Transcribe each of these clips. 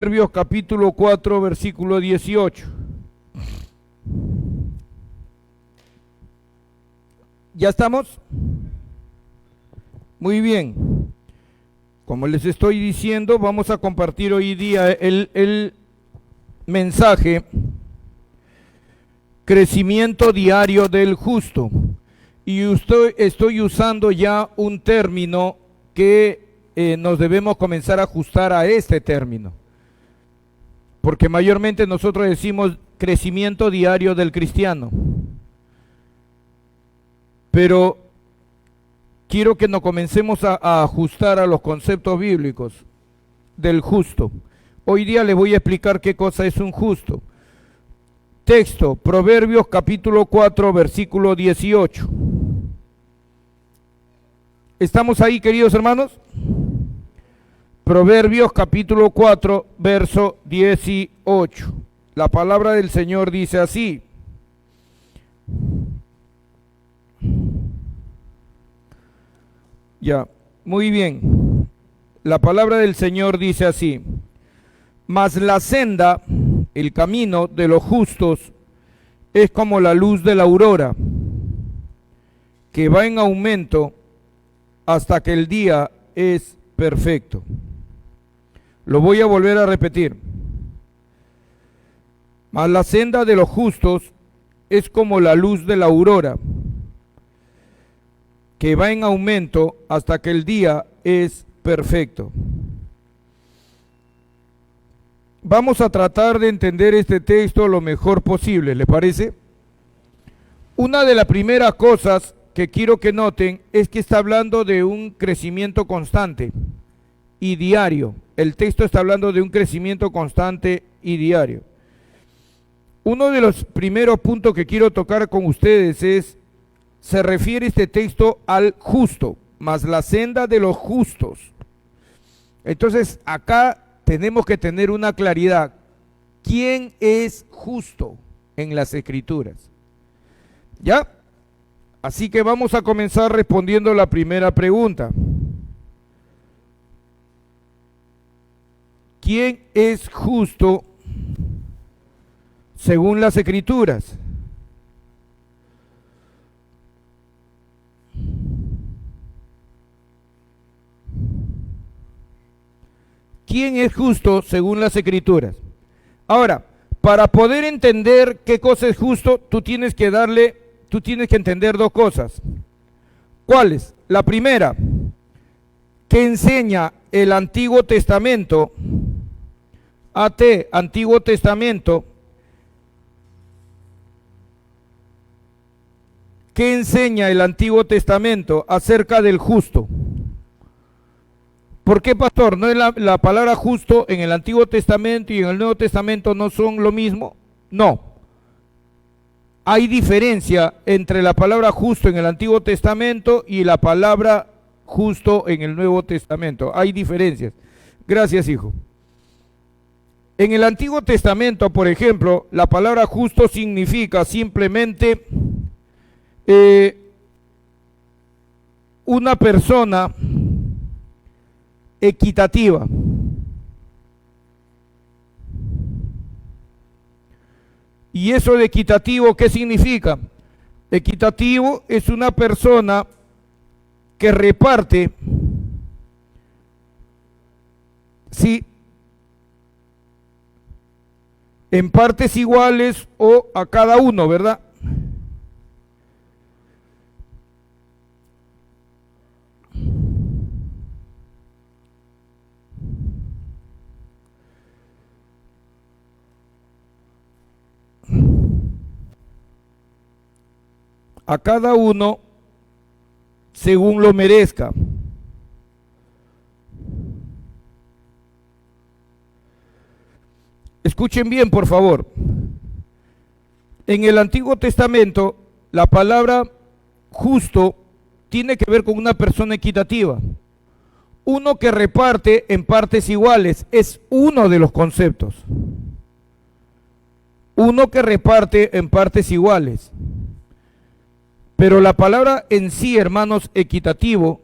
Proverbios capítulo 4, versículo 18. ¿Ya estamos? Muy bien. Como les estoy diciendo, vamos a compartir hoy día el mensaje crecimiento diario del justo. Y estoy usando ya un término que nos debemos comenzar a ajustar a este término. Porque mayormente nosotros decimos crecimiento diario del cristiano. Pero quiero que nos comencemos a ajustar a los conceptos bíblicos del justo. Hoy día les voy a explicar qué cosa es un justo. Texto, Proverbios capítulo 4, versículo 18. ¿Estamos ahí, queridos hermanos? Proverbios capítulo 4, verso 18. La palabra del Señor dice así. Ya, muy bien. La palabra del Señor dice así. Mas la senda, el camino de los justos, es como la luz de la aurora, que va en aumento hasta que el día es perfecto. Lo voy a volver a repetir. Mas la senda de los justos es como la luz de la aurora, que va en aumento hasta que el día es perfecto. Vamos a tratar de entender este texto lo mejor posible, ¿les parece? Una de las primeras cosas que quiero que noten es que está hablando de un crecimiento constante y diario. El texto está hablando de un crecimiento constante y diario. Uno de los primeros puntos que quiero tocar con ustedes se refiere este texto al justo, más la senda de los justos. Entonces, acá tenemos que tener una claridad. ¿Quién es justo en las Escrituras? ¿Ya? Así que vamos a comenzar respondiendo la primera pregunta. ¿Quién es justo según las Escrituras? ¿Quién es justo según las Escrituras? Ahora, para poder entender qué cosa es justo, tú tienes que entender dos cosas. ¿Cuáles? La primera, ¿qué enseña el Antiguo Testamento? Antiguo Testamento. ¿Qué enseña el Antiguo Testamento acerca del justo? ¿Por qué, pastor? ¿No es la palabra justo en el Antiguo Testamento y en el Nuevo Testamento no son lo mismo? No. Hay diferencia entre la palabra justo en el Antiguo Testamento y la palabra justo en el Nuevo Testamento. Hay diferencias. Gracias, hijo. En el Antiguo Testamento, por ejemplo, la palabra justo significa simplemente una persona equitativa. ¿Y eso de equitativo qué significa? Equitativo es una persona que reparte, sí, en partes iguales o a cada uno, ¿verdad? A cada uno según lo merezca. Escuchen bien, por favor. En el Antiguo Testamento, la palabra justo tiene que ver con una persona equitativa. Uno que reparte en partes iguales es uno de los conceptos. Uno que reparte en partes iguales. Pero la palabra en sí, hermanos, equitativo,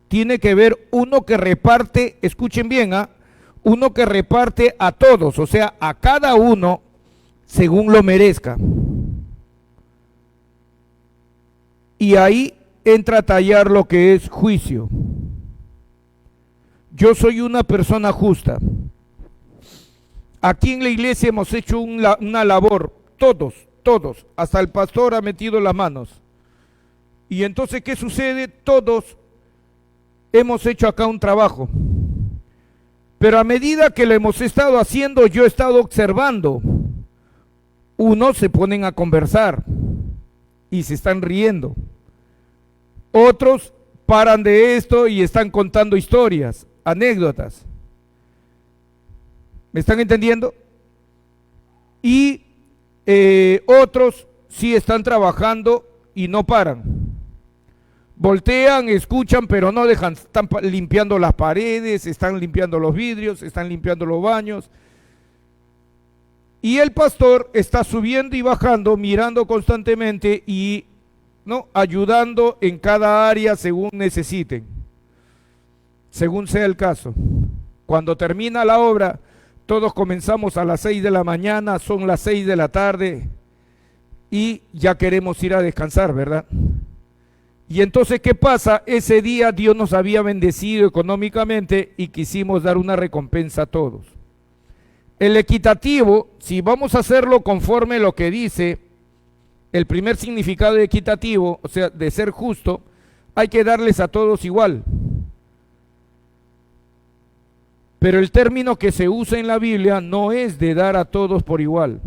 tiene que ver uno que reparte, escuchen bien, Uno que reparte a todos, o sea, a cada uno según lo merezca. Y ahí entra a tallar lo que es juicio. Yo soy una persona justa. Aquí en la iglesia hemos hecho una labor, todos, hasta el pastor ha metido las manos. Y entonces, ¿qué sucede? Todos hemos hecho acá un trabajo. Pero a medida que lo hemos estado haciendo, yo he estado observando. Unos se ponen a conversar y se están riendo. Otros paran de esto y están contando historias, anécdotas. ¿Me están entendiendo? Y otros sí están trabajando y no paran. Voltean, escuchan, pero no dejan. Están limpiando las paredes, están limpiando los vidrios, están limpiando los baños. Y el pastor está subiendo y bajando, mirando constantemente y ayudando en cada área según necesiten, según sea el caso. Cuando termina la obra, todos comenzamos a las 6 de la mañana, son las 6 de la tarde y ya queremos ir a descansar, ¿verdad? Y entonces, ¿qué pasa? Ese día Dios nos había bendecido económicamente y quisimos dar una recompensa a todos. El equitativo, si vamos a hacerlo conforme a lo que dice el primer significado de equitativo, o sea, de ser justo, hay que darles a todos igual. Pero el término que se usa en la Biblia no es de dar a todos por igual.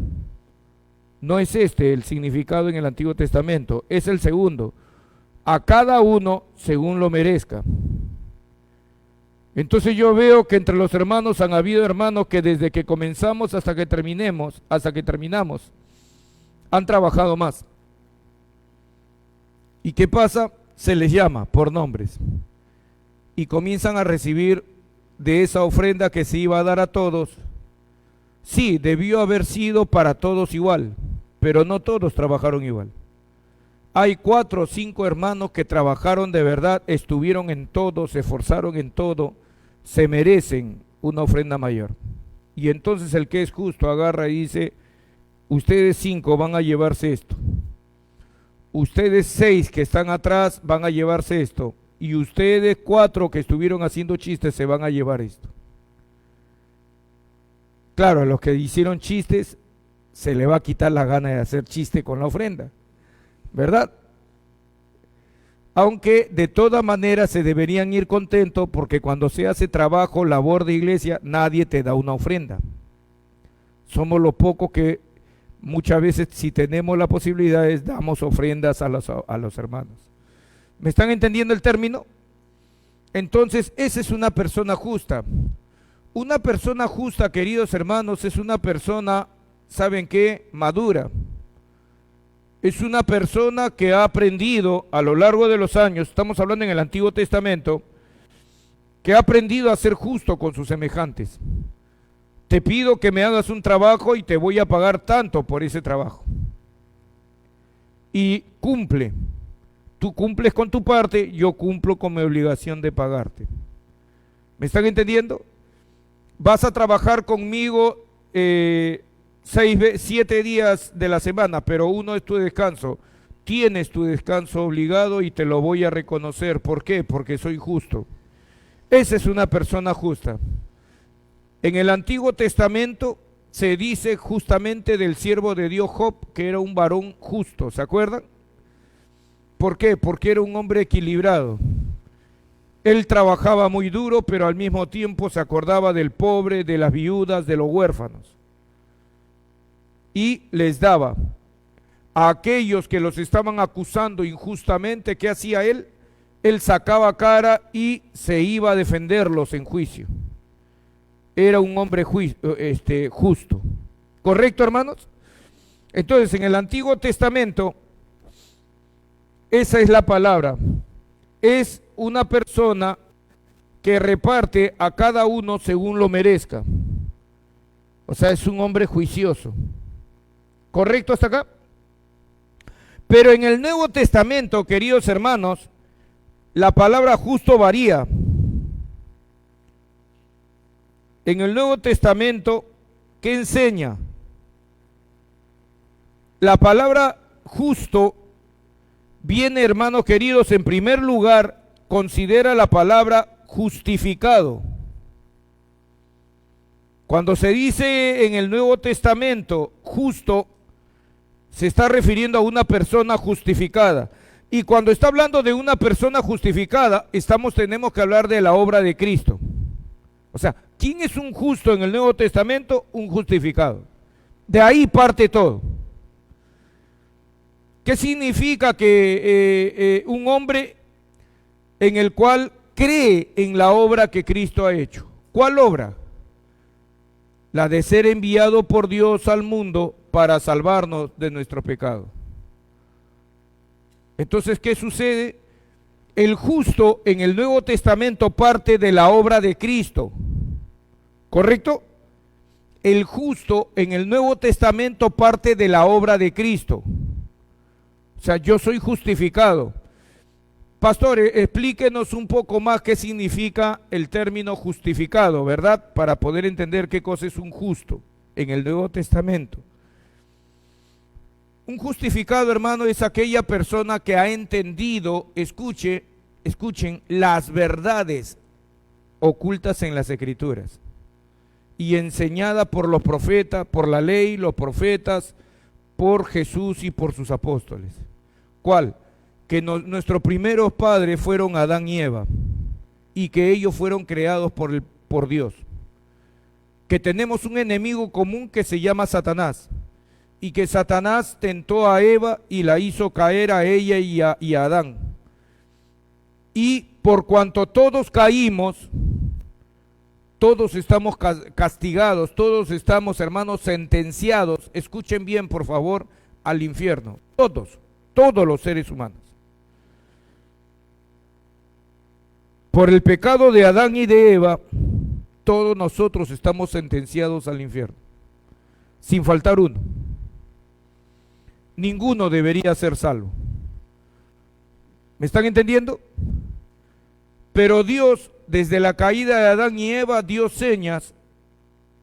No es este el significado en el Antiguo Testamento, es el segundo. A cada uno según lo merezca. Entonces yo veo que entre los hermanos han habido hermanos que desde que comenzamos hasta que terminamos, han trabajado más. ¿Y qué pasa? Se les llama por nombres y comienzan a recibir de esa ofrenda que se iba a dar a todos. Sí, debió haber sido para todos igual, pero no todos trabajaron igual. Hay 4 o 5 hermanos que trabajaron de verdad, estuvieron en todo, se esforzaron en todo, se merecen una ofrenda mayor. Y entonces el que es justo agarra y dice: ustedes 5 van a llevarse esto, ustedes 6 que están atrás van a llevarse esto, y ustedes 4 que estuvieron haciendo chistes se van a llevar esto. Claro, a los que hicieron chistes se le va a quitar la gana de hacer chiste con la ofrenda, ¿verdad? Aunque de todas maneras se deberían ir contentos, porque cuando se hace trabajo, labor de iglesia, nadie te da una ofrenda. Somos los pocos que muchas veces, si tenemos la posibilidad, damos ofrendas a los hermanos. ¿Me están entendiendo el término? Entonces, esa es una persona justa. Una persona justa, queridos hermanos, es una persona, ¿saben qué? Madura. Es una persona que ha aprendido a lo largo de los años, estamos hablando en el Antiguo Testamento, que ha aprendido a ser justo con sus semejantes. Te pido que me hagas un trabajo y te voy a pagar tanto por ese trabajo. Y cumple. Tú cumples con tu parte, yo cumplo con mi obligación de pagarte. ¿Me están entendiendo? Vas a trabajar conmigo 7 días de la semana, pero uno es tu descanso. Tienes tu descanso obligado y te lo voy a reconocer. ¿Por qué? Porque soy justo. Esa es una persona justa. En el Antiguo Testamento se dice justamente del siervo de Dios Job que era un varón justo, ¿se acuerdan? ¿Por qué? Porque era un hombre equilibrado. Él trabajaba muy duro, pero al mismo tiempo se acordaba del pobre, de las viudas, de los huérfanos. Y les daba a aquellos que los estaban acusando injustamente. ¿Qué hacía él? Él sacaba cara y se iba a defenderlos en juicio. Era un hombre justo. ¿Correcto, hermanos? Entonces, en el Antiguo Testamento, esa es la palabra. Es una persona que reparte a cada uno según lo merezca. O sea, es un hombre juicioso. ¿Correcto hasta acá? Pero en el Nuevo Testamento, queridos hermanos, la palabra justo varía. En el Nuevo Testamento, ¿qué enseña? La palabra justo viene, hermanos queridos, en primer lugar, considera la palabra justificado. Cuando se dice en el Nuevo Testamento justo, se está refiriendo a una persona justificada. Y cuando está hablando de una persona justificada, tenemos que hablar de la obra de Cristo. O sea, ¿quién es un justo en el Nuevo Testamento? Un justificado. De ahí parte todo. ¿Qué significa que un hombre en el cual cree en la obra que Cristo ha hecho? ¿Cuál obra? La de ser enviado por Dios al mundo para salvarnos de nuestro pecado. Entonces, ¿qué sucede? El justo en el Nuevo Testamento parte de la obra de Cristo, ¿correcto? El justo en el Nuevo Testamento parte de la obra de Cristo. O sea, yo soy justificado. Pastor, explíquenos un poco más qué significa el término justificado, ¿verdad? Para poder entender qué cosa es un justo en el Nuevo Testamento. Un justificado, hermano, es aquella persona que ha entendido, escuchen, las verdades ocultas en las Escrituras y enseñada por los profetas, por la ley, los profetas, por Jesús y por sus apóstoles. ¿Cuál? Que nuestros primeros padres fueron Adán y Eva y que ellos fueron creados por Dios. Que tenemos un enemigo común que se llama Satanás y que Satanás tentó a Eva y la hizo caer a ella y a Adán. Y por cuanto todos caímos, todos estamos castigados, todos estamos, hermanos, sentenciados, escuchen bien por favor, al infierno, todos los seres humanos. Por el pecado de Adán y de Eva, todos nosotros estamos sentenciados al infierno, sin faltar uno. Ninguno debería ser salvo. ¿Me están entendiendo? Pero Dios, desde la caída de Adán y Eva, dio señas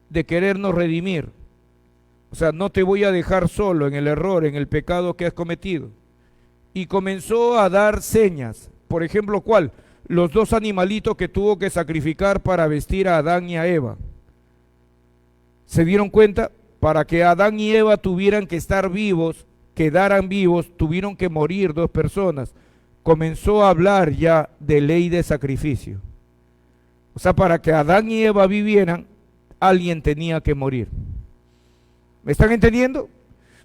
de querernos redimir. O sea, no te voy a dejar solo en el error, en el pecado que has cometido. Y comenzó a dar señas. Por ejemplo, ¿cuál? Los dos animalitos que tuvo que sacrificar para vestir a Adán y a Eva. ¿Se dieron cuenta? Para que Adán y Eva tuvieran que estar vivos, quedaran vivos, tuvieron que morir dos personas. Comenzó a hablar ya de ley de sacrificio. O sea, para que Adán y Eva vivieran, alguien tenía que morir. ¿Me están entendiendo?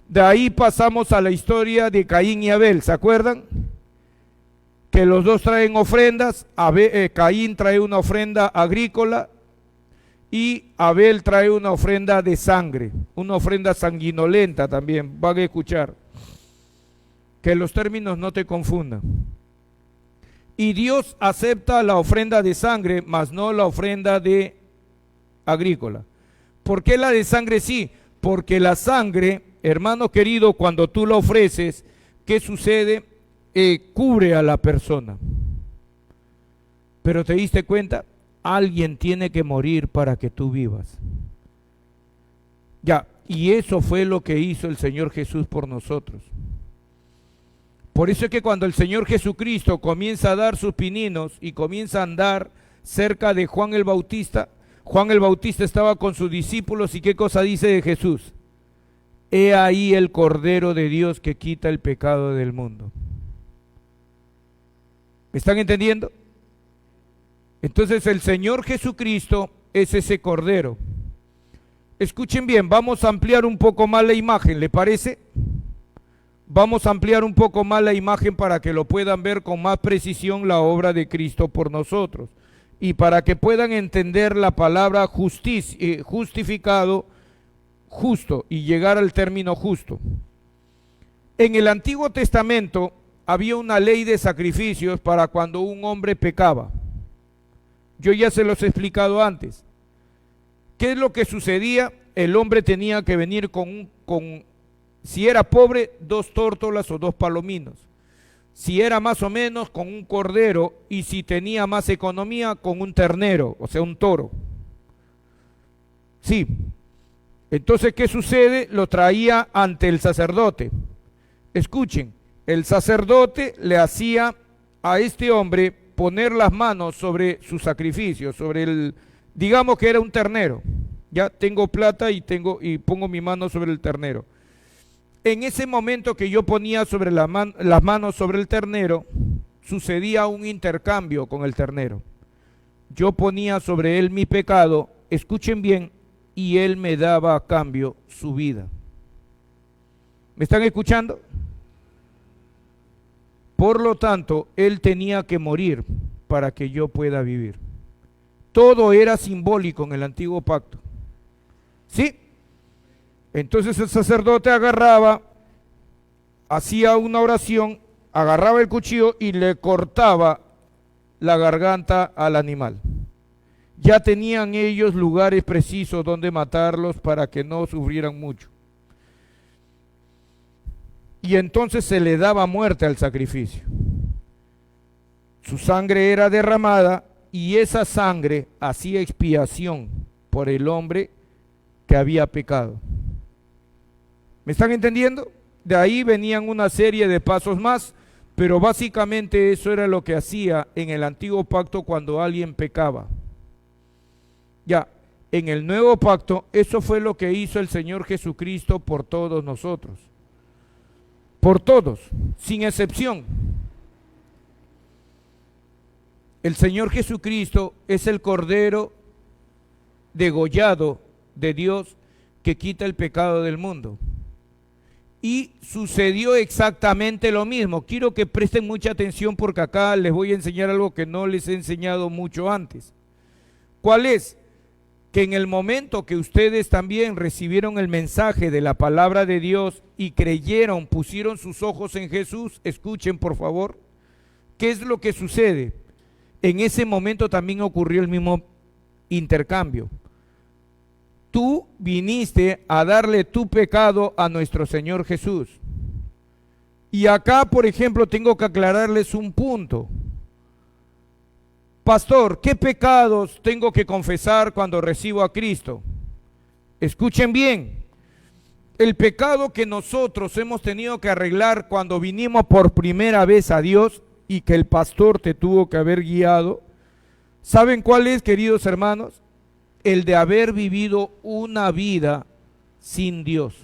De ahí pasamos a la historia de Caín y Abel, ¿se acuerdan? Que los dos traen ofrendas, Caín trae una ofrenda agrícola y Abel trae una ofrenda de sangre, una ofrenda sanguinolenta también, van a escuchar. Que los términos no te confundan. Y Dios acepta la ofrenda de sangre, mas no la ofrenda de agrícola. ¿Por qué la de sangre sí? Porque la sangre, hermano querido, cuando tú la ofreces, ¿qué sucede? Cubre a la persona. Pero ¿te diste cuenta? Alguien tiene que morir para que tú vivas. Ya, y eso fue lo que hizo el Señor Jesús por nosotros. Por eso es que cuando el Señor Jesucristo comienza a dar sus pininos y comienza a andar cerca de Juan el Bautista estaba con sus discípulos y ¿qué cosa dice de Jesús? He ahí el Cordero de Dios que quita el pecado del mundo. ¿Me están entendiendo? Entonces el Señor Jesucristo es ese Cordero. Escuchen bien, vamos a ampliar un poco más la imagen, ¿le parece? Vamos a ampliar un poco más la imagen para que lo puedan ver con más precisión la obra de Cristo por nosotros y para que puedan entender la palabra justificado, justo y llegar al término justo. En el Antiguo Testamento había una ley de sacrificios para cuando un hombre pecaba. Yo ya se los he explicado antes. ¿Qué es lo que sucedía? El hombre tenía que venir si era pobre, 2 tórtolas o 2 palominos. Si era más o menos, con un cordero, y si tenía más economía, con un ternero, o sea, un toro. Sí. Entonces, ¿qué sucede? Lo traía ante el sacerdote. Escuchen, el sacerdote le hacía a este hombre poner las manos sobre su sacrificio, sobre el, digamos que era un ternero. Ya tengo plata y pongo mi mano sobre el ternero. En ese momento que yo ponía sobre las manos sobre el ternero, sucedía un intercambio con el ternero. Yo ponía sobre él mi pecado, escuchen bien, y él me daba a cambio su vida. ¿Me están escuchando? Por lo tanto, él tenía que morir para que yo pueda vivir. Todo era simbólico en el antiguo pacto. ¿Sí? Entonces el sacerdote agarraba, hacía una oración, agarraba el cuchillo y le cortaba la garganta al animal. Ya tenían ellos lugares precisos donde matarlos para que no sufrieran mucho. Y entonces se le daba muerte al sacrificio. Su sangre era derramada y esa sangre hacía expiación por el hombre que había pecado. ¿Me están entendiendo? De ahí venían una serie de pasos más, pero básicamente eso era lo que hacía en el antiguo pacto cuando alguien pecaba. Ya, en el nuevo pacto, eso fue lo que hizo el Señor Jesucristo por todos nosotros. Por todos, sin excepción. El Señor Jesucristo es el Cordero degollado de Dios que quita el pecado del mundo. Y sucedió exactamente lo mismo. Quiero que presten mucha atención porque acá les voy a enseñar algo que no les he enseñado mucho antes. ¿Cuál es? Que en el momento que ustedes también recibieron el mensaje de la palabra de Dios y creyeron, pusieron sus ojos en Jesús, escuchen por favor, ¿qué es lo que sucede? En ese momento también ocurrió el mismo intercambio. Tú viniste a darle tu pecado a nuestro Señor Jesús. Y acá, por ejemplo, tengo que aclararles un punto. Pastor, ¿qué pecados tengo que confesar cuando recibo a Cristo? Escuchen bien. El pecado que nosotros hemos tenido que arreglar cuando vinimos por primera vez a Dios y que el pastor te tuvo que haber guiado, ¿saben cuál es, queridos hermanos? El de haber vivido una vida sin Dios.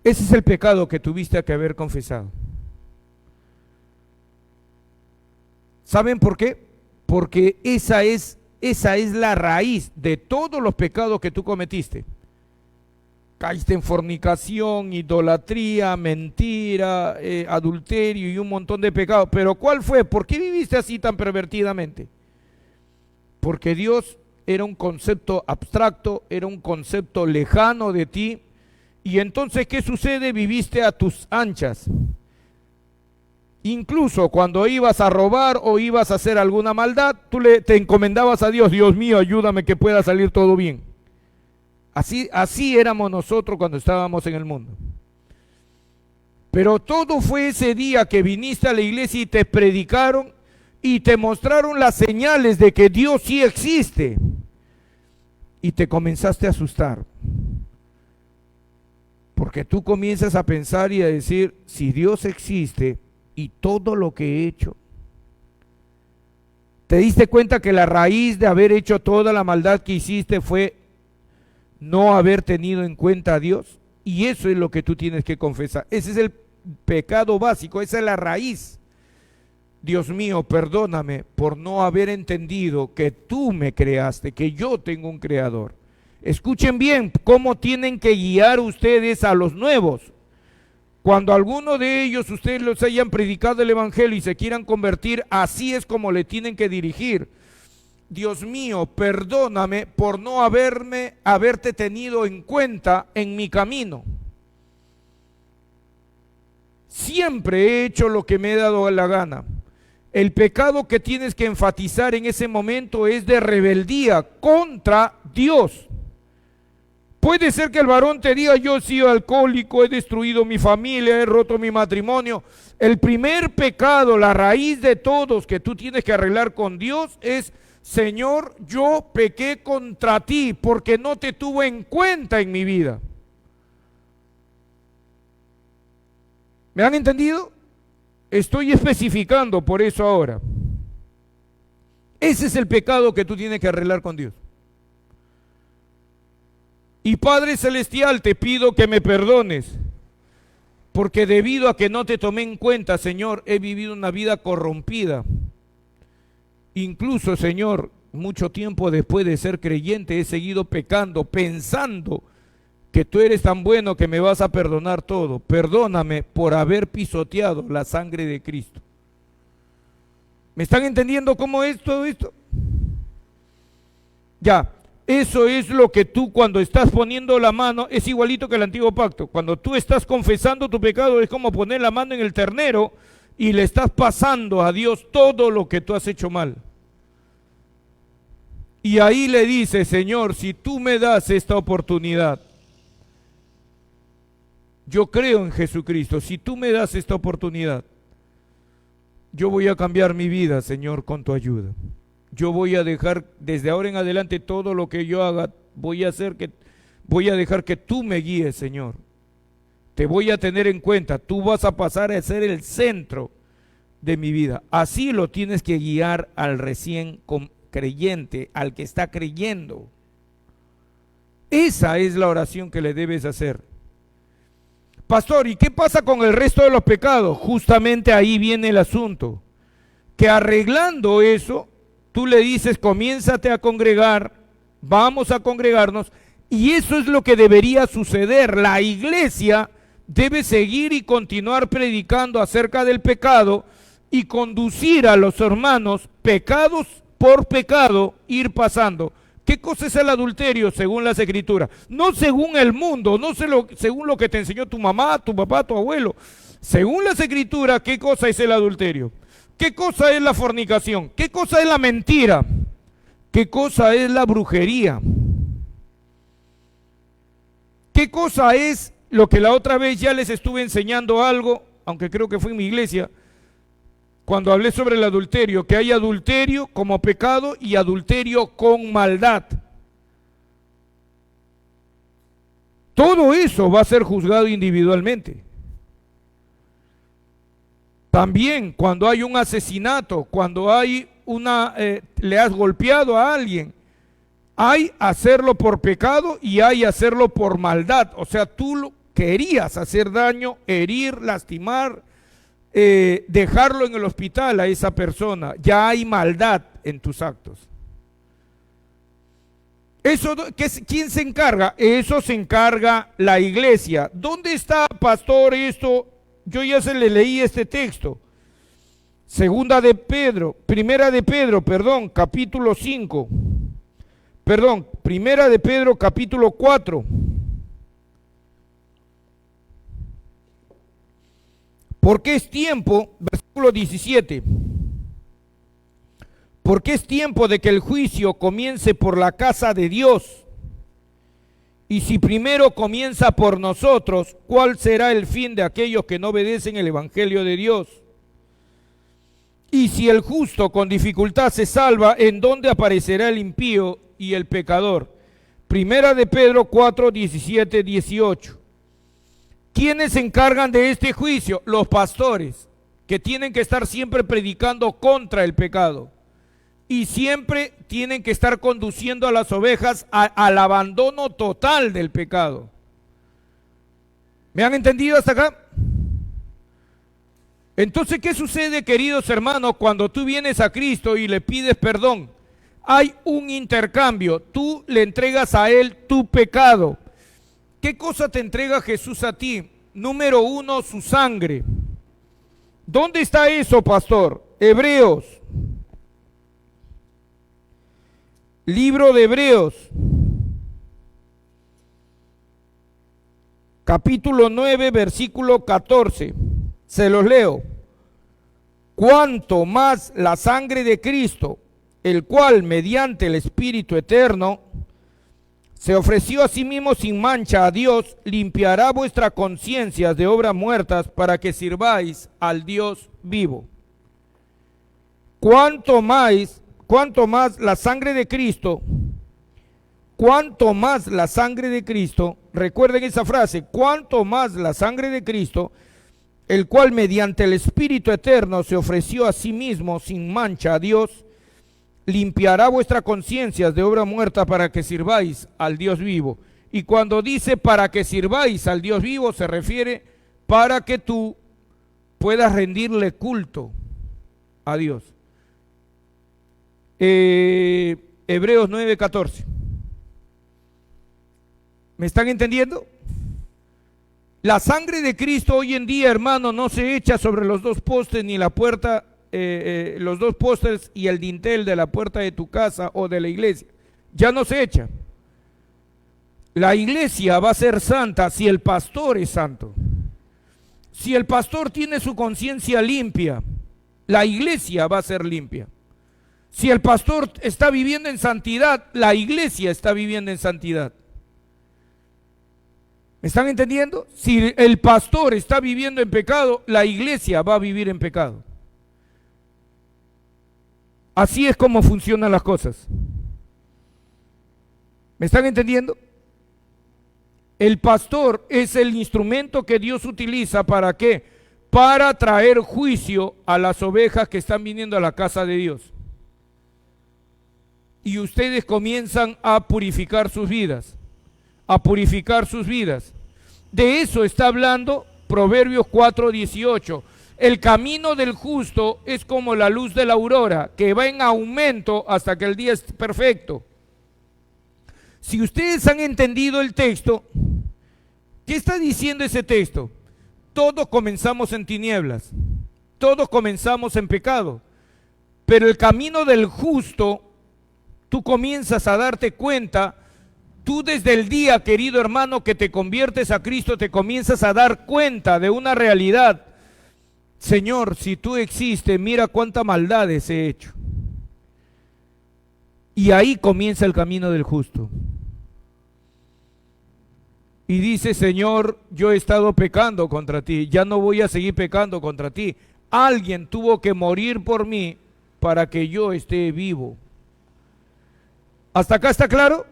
Ese es el pecado que tuviste que haber confesado. ¿Saben por qué? Porque esa es la raíz de todos los pecados que tú cometiste. Caíste en fornicación, idolatría, mentira, adulterio y un montón de pecados. Pero ¿cuál fue? ¿Por qué viviste así tan pervertidamente? Porque Dios era un concepto abstracto, era un concepto lejano de ti. Y entonces, ¿qué sucede? Viviste a tus anchas. Incluso cuando ibas a robar o ibas a hacer alguna maldad, te encomendabas a Dios. Dios mío, ayúdame que pueda salir todo bien. Así éramos nosotros cuando estábamos en el mundo. Pero todo fue ese día que viniste a la iglesia y te predicaron y te mostraron las señales de que Dios sí existe. Y te comenzaste a asustar. Porque tú comienzas a pensar y a decir, si Dios existe y todo lo que he hecho, ¿te diste cuenta que la raíz de haber hecho toda la maldad que hiciste fue no haber tenido en cuenta a Dios? Y eso es lo que tú tienes que confesar. Ese es el pecado básico, esa es la raíz. Dios mío, perdóname por no haber entendido que tú me creaste, que yo tengo un creador. Escuchen bien cómo tienen que guiar ustedes a los nuevos. Cuando alguno de ellos ustedes los hayan predicado el evangelio y se quieran convertir, así es como le tienen que dirigir. Dios mío, perdóname por no haberte tenido en cuenta en mi camino. Siempre he hecho lo que me he dado la gana. El pecado que tienes que enfatizar en ese momento es de rebeldía contra Dios. Puede ser que el varón te diga, yo he sido alcohólico, he destruido mi familia, he roto mi matrimonio. El primer pecado, la raíz de todos que tú tienes que arreglar con Dios es Señor, yo pequé contra ti porque no te tuve en cuenta en mi vida. ¿Me han entendido? Estoy especificando por eso ahora. Ese es el pecado que tú tienes que arreglar con Dios. Y Padre Celestial, te pido que me perdones, porque debido a que no te tomé en cuenta, Señor, he vivido una vida corrompida. Incluso, Señor, mucho tiempo después de ser creyente, he seguido pecando, pensando que tú eres tan bueno que me vas a perdonar todo. Perdóname por haber pisoteado la sangre de Cristo. ¿Me están entendiendo cómo es todo esto? Ya, eso es lo que tú cuando estás poniendo la mano, es igualito que el antiguo pacto. Cuando tú estás confesando tu pecado, es como poner la mano en el ternero y le estás pasando a Dios todo lo que tú has hecho mal. Y ahí le dice, Señor, si tú me das esta oportunidad, yo creo en Jesucristo, si tú me das esta oportunidad, yo voy a cambiar mi vida, Señor, con tu ayuda. Yo voy a dejar desde ahora en adelante todo lo que yo haga, voy a dejar que tú me guíes, Señor. Te voy a tener en cuenta, tú vas a pasar a ser el centro de mi vida. Así lo tienes que guiar al recién creyente, al que está creyendo. Esa es la oración que le debes hacer. Pastor, ¿y qué pasa con el resto de los pecados? Justamente ahí viene el asunto, que arreglando eso, tú le dices, comiénzate a congregar, vamos a congregarnos, y eso es lo que debería suceder. La iglesia debe seguir y continuar predicando acerca del pecado y conducir a los hermanos pecados por pecado, ir pasando. ¿Qué cosa es el adulterio según las escrituras? No según el mundo, no según lo que te enseñó tu mamá, tu papá, tu abuelo. Según las escrituras, ¿qué cosa es el adulterio? ¿Qué cosa es la fornicación? ¿Qué cosa es la mentira? ¿Qué cosa es la brujería? ¿Qué cosa es lo que la otra vez ya les estuve enseñando algo, aunque creo que fue en mi iglesia, cuando hablé sobre el adulterio, que hay adulterio como pecado y adulterio con maldad? Todo eso va a ser juzgado individualmente. También cuando hay un asesinato, cuando hay le has golpeado a alguien, hay hacerlo por pecado y hay hacerlo por maldad. O sea, tú querías hacer daño, herir, lastimar, dejarlo en el hospital a esa persona. Ya hay maldad en tus actos. Eso, ¿quién se encarga? Eso se encarga la iglesia. ¿Dónde está, pastor, esto? Yo ya se le leí este texto. Primera de Pedro, capítulo 5. Primera de Pedro, capítulo 4. Porque es tiempo, versículo 17. Porque es tiempo de que el juicio comience por la casa de Dios. Y si primero comienza por nosotros, ¿cuál será el fin de aquellos que no obedecen el evangelio de Dios? Y si el justo con dificultad se salva, ¿en dónde aparecerá el impío y el pecador? Primera de Pedro 4, 17, 18. ¿Quiénes se encargan de este juicio? Los pastores, que tienen que estar siempre predicando contra el pecado. Y siempre tienen que estar conduciendo a las ovejas al abandono total del pecado. ¿Me han entendido hasta acá? Entonces, ¿qué sucede, queridos hermanos, cuando tú vienes a Cristo y le pides perdón? Hay un intercambio. Tú le entregas a Él tu pecado. ¿Qué cosa te entrega Jesús a ti? Número 1, su sangre. ¿Dónde está eso, pastor? Hebreos. Libro de Hebreos, capítulo 9, versículo 14. Se los leo. Cuanto más la sangre de Cristo, el cual mediante el Espíritu eterno se ofreció a sí mismo sin mancha a Dios, limpiará vuestras conciencias de obras muertas para que sirváis al Dios vivo. Cuanto más cuanto más la sangre de Cristo, cuanto más la sangre de Cristo, recuerden esa frase, cuanto más la sangre de Cristo, el cual mediante el Espíritu eterno se ofreció a sí mismo sin mancha a Dios, limpiará vuestras conciencias de obra muerta para que sirváis al Dios vivo. Y cuando dice para que sirváis al Dios vivo, se refiere para que tú puedas rendirle culto a Dios. Hebreos 9:14. ¿Me están entendiendo? La sangre de Cristo hoy en día, hermano, no se echa sobre los dos postes ni la puerta, los dos postes y el dintel de la puerta de tu casa o de la iglesia. Ya no se echa. La iglesia va a ser santa si el pastor es santo. Si el pastor tiene su conciencia limpia, la iglesia va a ser limpia. Si el pastor está viviendo en santidad, la iglesia está viviendo en santidad. ¿Me están entendiendo? Si el pastor está viviendo en pecado, la iglesia va a vivir en pecado. Así es como funcionan las cosas. ¿Me están entendiendo? El pastor es el instrumento que Dios utiliza ¿para qué? Para traer juicio a las ovejas que están viniendo a la casa de Dios. Y ustedes comienzan a purificar sus vidas, a purificar sus vidas. De eso está hablando Proverbios 4:18. El camino del justo es como la luz de la aurora, que va en aumento hasta que el día es perfecto. Si ustedes han entendido el texto, ¿qué está diciendo ese texto? Todos comenzamos en tinieblas, todos comenzamos en pecado, pero el camino del justo, tú comienzas a darte cuenta, tú desde el día, querido hermano, que te conviertes a Cristo, te comienzas a dar cuenta de una realidad. Señor, si tú existes, mira cuántas maldades he hecho. Y ahí comienza el camino del justo. Y dice, Señor, yo he estado pecando contra ti, ya no voy a seguir pecando contra ti. Alguien tuvo que morir por mí para que yo esté vivo. ¿Hasta acá está claro?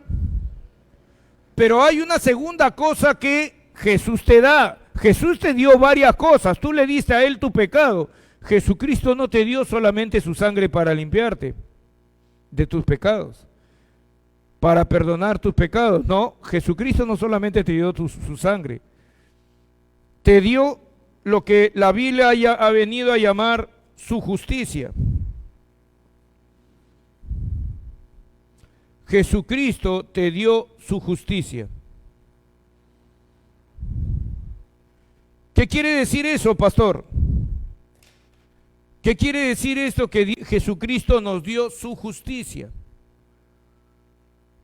Pero hay una segunda cosa que Jesús te da. Jesús te dio varias cosas, tú le diste a él tu pecado. Jesucristo no te dio solamente su sangre para limpiarte de tus pecados, para perdonar tus pecados. No, Jesucristo no solamente te dio su sangre, te dio lo que la Biblia ha venido a llamar su justicia. Jesucristo te dio su justicia. ¿Qué quiere decir eso, pastor? ¿Qué quiere decir esto que Jesucristo nos dio su justicia?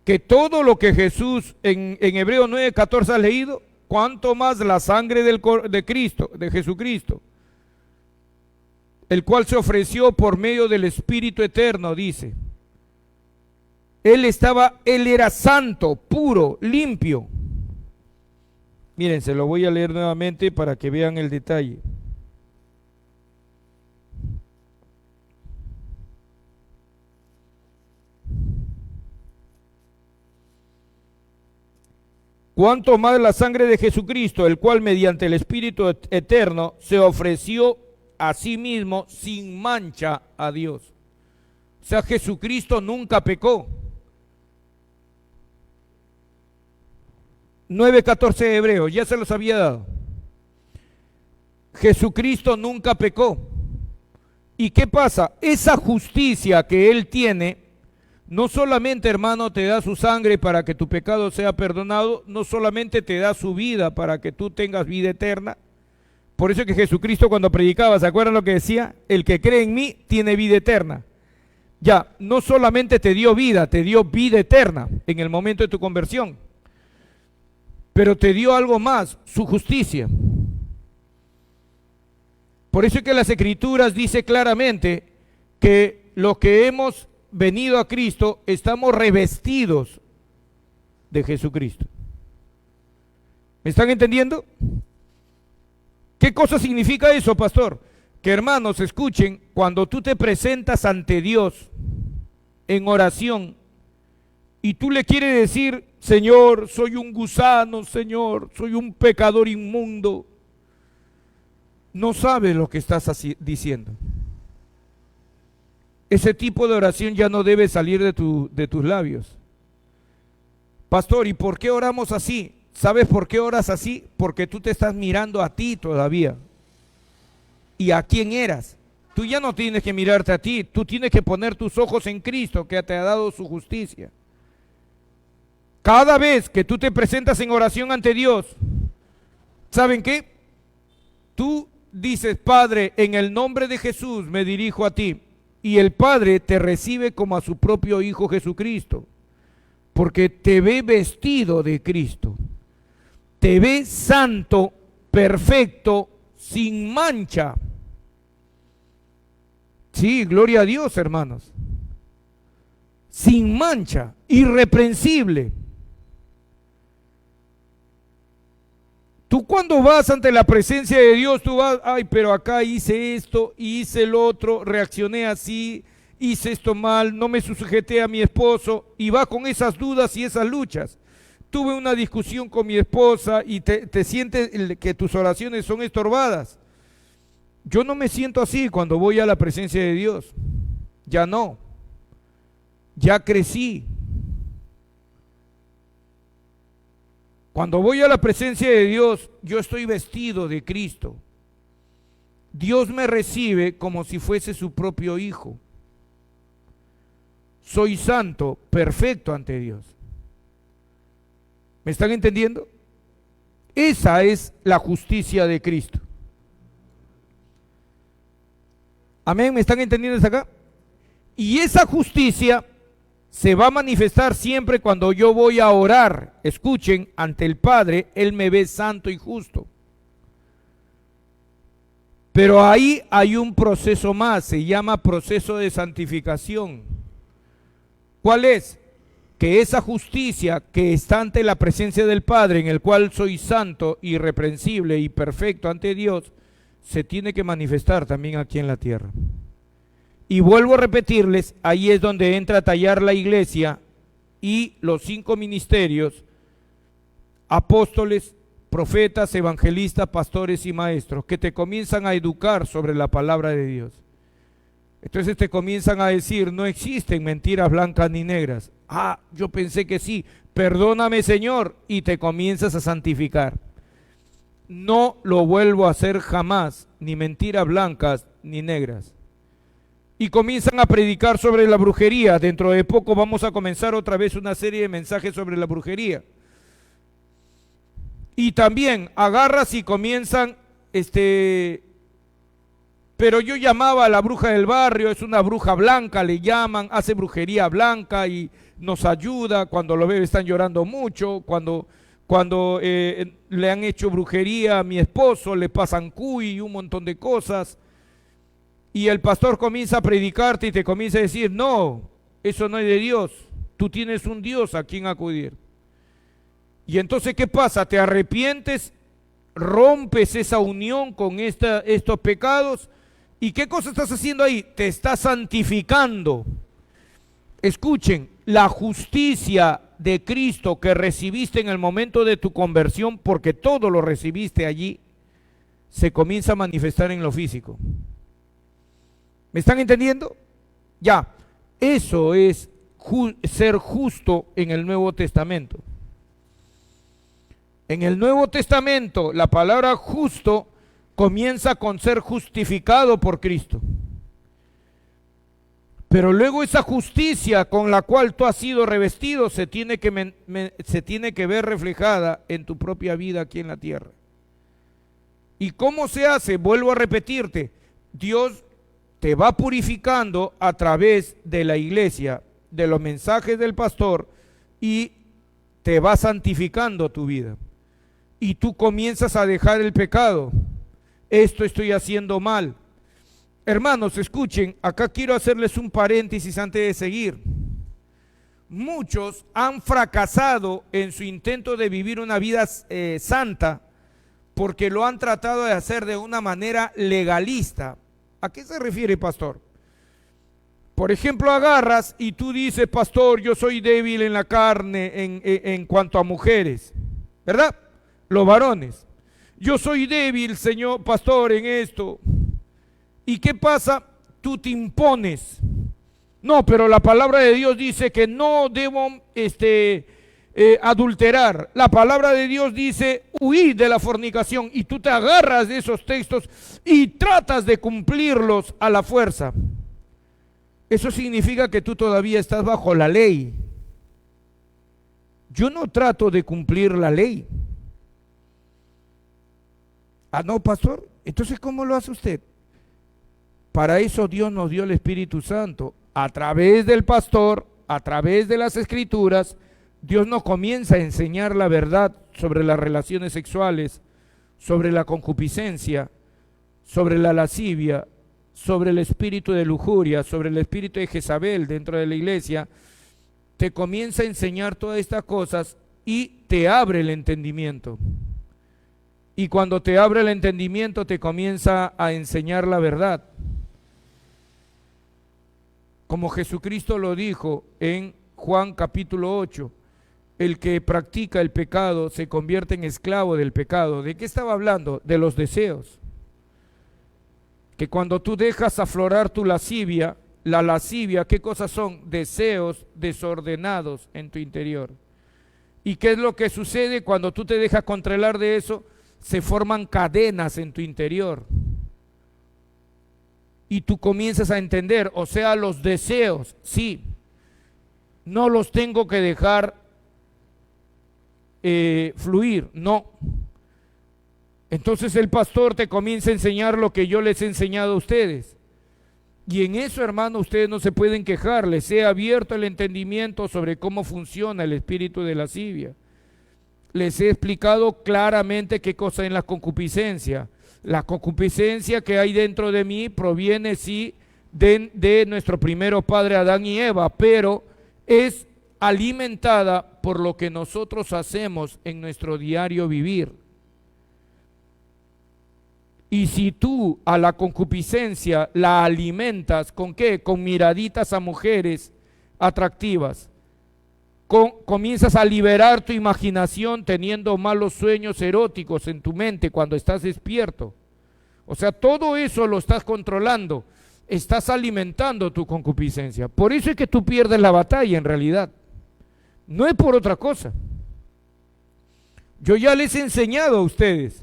Que todo lo que Jesús en Hebreos 9:14 has leído, cuanto más la sangre de Cristo, de Jesucristo, el cual se ofreció por medio del Espíritu eterno, dice. Él era santo, puro, limpio. Miren, se lo voy a leer nuevamente para que vean el detalle. Cuanto más la sangre de Jesucristo, el cual mediante el Espíritu eterno se ofreció a sí mismo sin mancha a Dios. O sea, Jesucristo nunca pecó. 9:14 de Hebreos, ya se los había dado. Jesucristo nunca pecó. ¿Y qué pasa? Esa justicia que Él tiene, no solamente, hermano, te da su sangre para que tu pecado sea perdonado, no solamente te da su vida para que tú tengas vida eterna. Por eso es que Jesucristo cuando predicaba, ¿se acuerdan lo que decía? El que cree en mí tiene vida eterna. Ya, no solamente te dio vida eterna en el momento de tu conversión, pero te dio algo más, su justicia. Por eso es que las Escrituras dice claramente que los que hemos venido a Cristo estamos revestidos de Jesucristo. ¿Me están entendiendo? ¿Qué cosa significa eso, pastor? Que hermanos, escuchen, cuando tú te presentas ante Dios, en oración y tú le quieres decir, Señor, soy un gusano, Señor, soy un pecador inmundo, no sabes lo que estás diciendo. Ese tipo de oración ya no debe salir de tus labios. Pastor, ¿y por qué oramos así? ¿Sabes por qué oras así? Porque tú te estás mirando a ti todavía. ¿Y a quién eras? Tú ya no tienes que mirarte a ti, tú tienes que poner tus ojos en Cristo, que te ha dado su justicia. Cada vez que tú te presentas en oración ante Dios, ¿saben qué? Tú dices, Padre, en el nombre de Jesús me dirijo a ti. Y el Padre te recibe como a su propio Hijo Jesucristo, porque te ve vestido de Cristo. Te ve santo, perfecto, sin mancha. Sí, gloria a Dios, hermanos. Sin mancha, irreprensible. Tú cuando vas ante la presencia de Dios, tú vas, ay, pero acá hice esto, hice el otro, reaccioné así, hice esto mal, no me sujeté a mi esposo, y vas con esas dudas y esas luchas. Tuve una discusión con mi esposa y te sientes que tus oraciones son estorbadas. Yo no me siento así cuando voy a la presencia de Dios. Ya no. Ya crecí. Cuando voy a la presencia de Dios, yo estoy vestido de Cristo. Dios me recibe como si fuese su propio Hijo. Soy santo, perfecto ante Dios. ¿Me están entendiendo? Esa es la justicia de Cristo. Amén, ¿me están entendiendo hasta acá? Y esa justicia se va a manifestar siempre cuando yo voy a orar. Escuchen, ante el Padre, Él me ve santo y justo. Pero ahí hay un proceso más, se llama proceso de santificación. ¿Cuál es? Que esa justicia que está ante la presencia del Padre, en el cual soy santo, irreprensible y perfecto ante Dios, se tiene que manifestar también aquí en la tierra. Y vuelvo a repetirles, ahí es donde entra a tallar la iglesia y los 5 ministerios: apóstoles, profetas, evangelistas, pastores y maestros, que te comienzan a educar sobre la palabra de Dios. Entonces te comienzan a decir, no existen mentiras blancas ni negras. Ah, yo pensé que sí, perdóname, Señor, y te comienzas a santificar. No lo vuelvo a hacer jamás, ni mentiras blancas ni negras. Y comienzan a predicar sobre la brujería. Dentro de poco vamos a comenzar otra vez una serie de mensajes sobre la brujería. Y también agarras y comienzan, pero yo llamaba a la bruja del barrio, es una bruja blanca, le llaman, hace brujería blanca y nos ayuda cuando los bebés están llorando mucho, cuando le han hecho brujería a mi esposo, le pasan cuy y un montón de cosas. Y el pastor comienza a predicarte y te comienza a decir, no, eso no es de Dios, tú tienes un Dios a quien acudir. Y entonces, ¿qué pasa? Te arrepientes, rompes esa unión con estos pecados. ¿Y qué cosa estás haciendo ahí? Te estás santificando. Escuchen, la justicia de Cristo que recibiste en el momento de tu conversión, porque todo lo recibiste allí, se comienza a manifestar en lo físico. ¿Me están entendiendo? Ya, eso es ser justo en el Nuevo Testamento. En el Nuevo Testamento, la palabra justo comienza con ser justificado por Cristo. Pero luego esa justicia con la cual tú has sido revestido se tiene que ver reflejada en tu propia vida aquí en la tierra. ¿Y cómo se hace? Vuelvo a repetirte, Dios te va purificando a través de la iglesia, de los mensajes del pastor, y te va santificando tu vida. Y tú comienzas a dejar el pecado. Esto estoy haciendo mal. Hermanos, escuchen, acá quiero hacerles un paréntesis antes de seguir. Muchos han fracasado en su intento de vivir una vida santa porque lo han tratado de hacer de una manera legalista. ¿A qué se refiere, pastor? por ejemplo, agarras y tú dices, pastor, yo soy débil en la carne en cuanto a mujeres, ¿verdad? Los varones. Yo soy débil, señor pastor, en esto. ¿Y qué pasa? Tú te impones. No, pero la palabra de Dios dice que no debo adulterar. La palabra de Dios dice huir de la fornicación, y tú te agarras de esos textos y tratas de cumplirlos a la fuerza. Eso significa que tú todavía estás bajo la ley. Yo no trato de cumplir la ley. Ah, no, pastor, entonces ¿cómo lo hace usted? Para eso Dios nos dio el Espíritu Santo. A través del pastor, a través de las Escrituras, Dios nos comienza a enseñar la verdad sobre las relaciones sexuales, sobre la concupiscencia, sobre la lascivia, sobre el espíritu de lujuria, sobre el espíritu de Jezabel dentro de la iglesia. Te comienza a enseñar todas estas cosas y te abre el entendimiento. Y cuando te abre el entendimiento, te comienza a enseñar la verdad. Como Jesucristo lo dijo en Juan capítulo 8, el que practica el pecado se convierte en esclavo del pecado. ¿De qué estaba hablando? De los deseos. Que cuando tú dejas aflorar tu lascivia, la lascivia, ¿qué cosas son? Deseos desordenados en tu interior. ¿Y qué es lo que sucede cuando tú te dejas controlar de eso? Se forman cadenas en tu interior. Y tú comienzas a entender, o sea, los deseos, sí, no los tengo que dejar fluir, no. Entonces el pastor te comienza a enseñar lo que yo les he enseñado a ustedes. Y en eso, hermano, ustedes no se pueden quejar, les he abierto el entendimiento sobre cómo funciona el espíritu de lascivia. Les he explicado claramente qué cosa es la concupiscencia. La concupiscencia que hay dentro de mí proviene, sí, de nuestro primero padre Adán y Eva, pero es alimentada por lo que nosotros hacemos en nuestro diario vivir. Y si tú a la concupiscencia la alimentas, ¿con qué? Con miraditas a mujeres atractivas. Comienzas a liberar tu imaginación teniendo malos sueños eróticos en tu mente cuando estás despierto. O sea, todo eso lo estás controlando, estás alimentando tu concupiscencia. Por eso es que tú pierdes la batalla en realidad. No es por otra cosa. Yo ya les he enseñado a ustedes.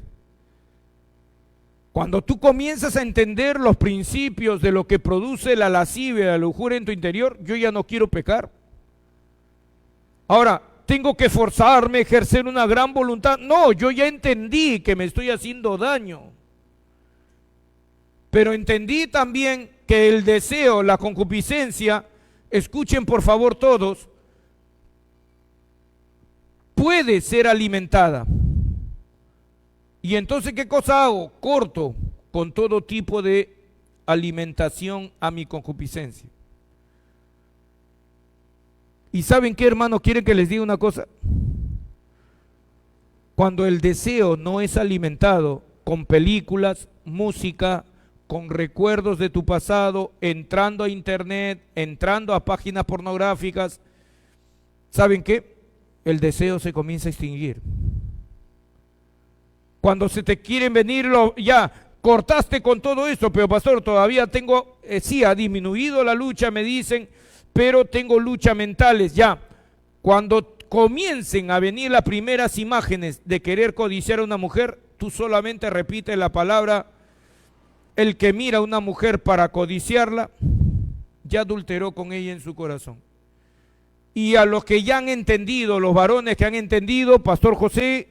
Cuando tú comienzas a entender los principios de lo que produce la lascivia, la lujuria en tu interior, yo ya no quiero pecar. Ahora, ¿tengo que forzarme a ejercer una gran voluntad? No, yo ya entendí que me estoy haciendo daño. Pero entendí también que el deseo, la concupiscencia, escuchen por favor todos, puede ser alimentada. Y entonces, ¿qué cosa hago? Corto con todo tipo de alimentación a mi concupiscencia. ¿Y saben qué, hermano? ¿Quieren que les diga una cosa? Cuando el deseo no es alimentado con películas, música, con recuerdos de tu pasado, entrando a internet, entrando a páginas pornográficas, ¿saben qué? El deseo se comienza a extinguir. Cuando se te quieren venir, ya cortaste con todo esto, pero pastor, todavía tengo, sí, ha disminuido la lucha, me dicen, pero tengo luchas mentales, ya. Cuando comiencen a venir las primeras imágenes de querer codiciar a una mujer, tú solamente repites la palabra, el que mira a una mujer para codiciarla, ya adulteró con ella en su corazón. Y a los que ya han entendido, los varones que han entendido, Pastor José,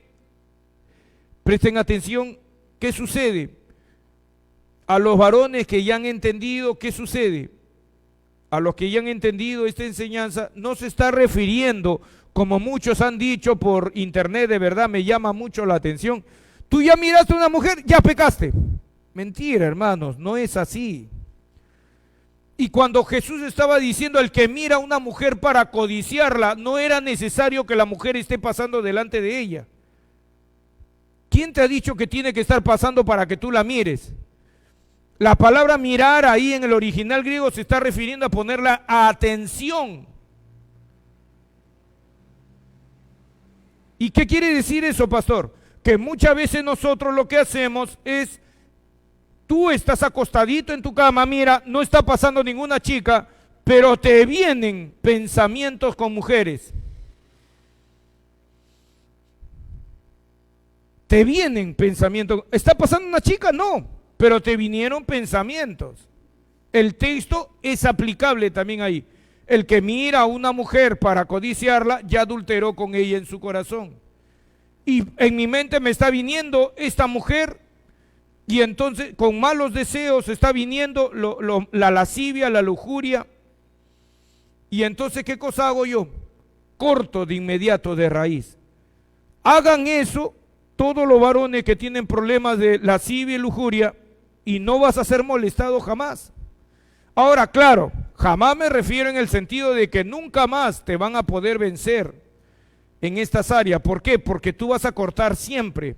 presten atención, ¿qué sucede? A los varones que ya han entendido, ¿qué sucede? A los que ya han entendido esta enseñanza, no se está refiriendo, como muchos han dicho por internet, de verdad me llama mucho la atención. Tú ya miraste a una mujer, ya pecaste. Mentira, hermanos, no es así. Y cuando Jesús estaba diciendo al que mira a una mujer para codiciarla, no era necesario que la mujer esté pasando delante de ella. ¿Quién te ha dicho que tiene que estar pasando para que tú la mires? La palabra mirar ahí en el original griego se está refiriendo a poner la atención. ¿Y qué quiere decir eso, pastor? Que muchas veces nosotros lo que hacemos es, tú estás acostadito en tu cama, mira, no está pasando ninguna chica, pero te vienen pensamientos con mujeres. Te vienen pensamientos. ¿Está pasando una chica? No, pero te vinieron pensamientos. El texto es aplicable también ahí. El que mira a una mujer para codiciarla, ya adulteró con ella en su corazón. Y en mi mente me está viniendo esta mujer, y entonces con malos deseos está viniendo la lascivia, la lujuria. Y entonces, ¿qué cosa hago yo? Corto de inmediato de raíz. Hagan eso todos los varones que tienen problemas de lascivia y lujuria, y no vas a ser molestado jamás. Ahora, claro, jamás me refiero en el sentido de que nunca más te van a poder vencer en estas áreas. ¿Por qué? Porque tú vas a cortar siempre.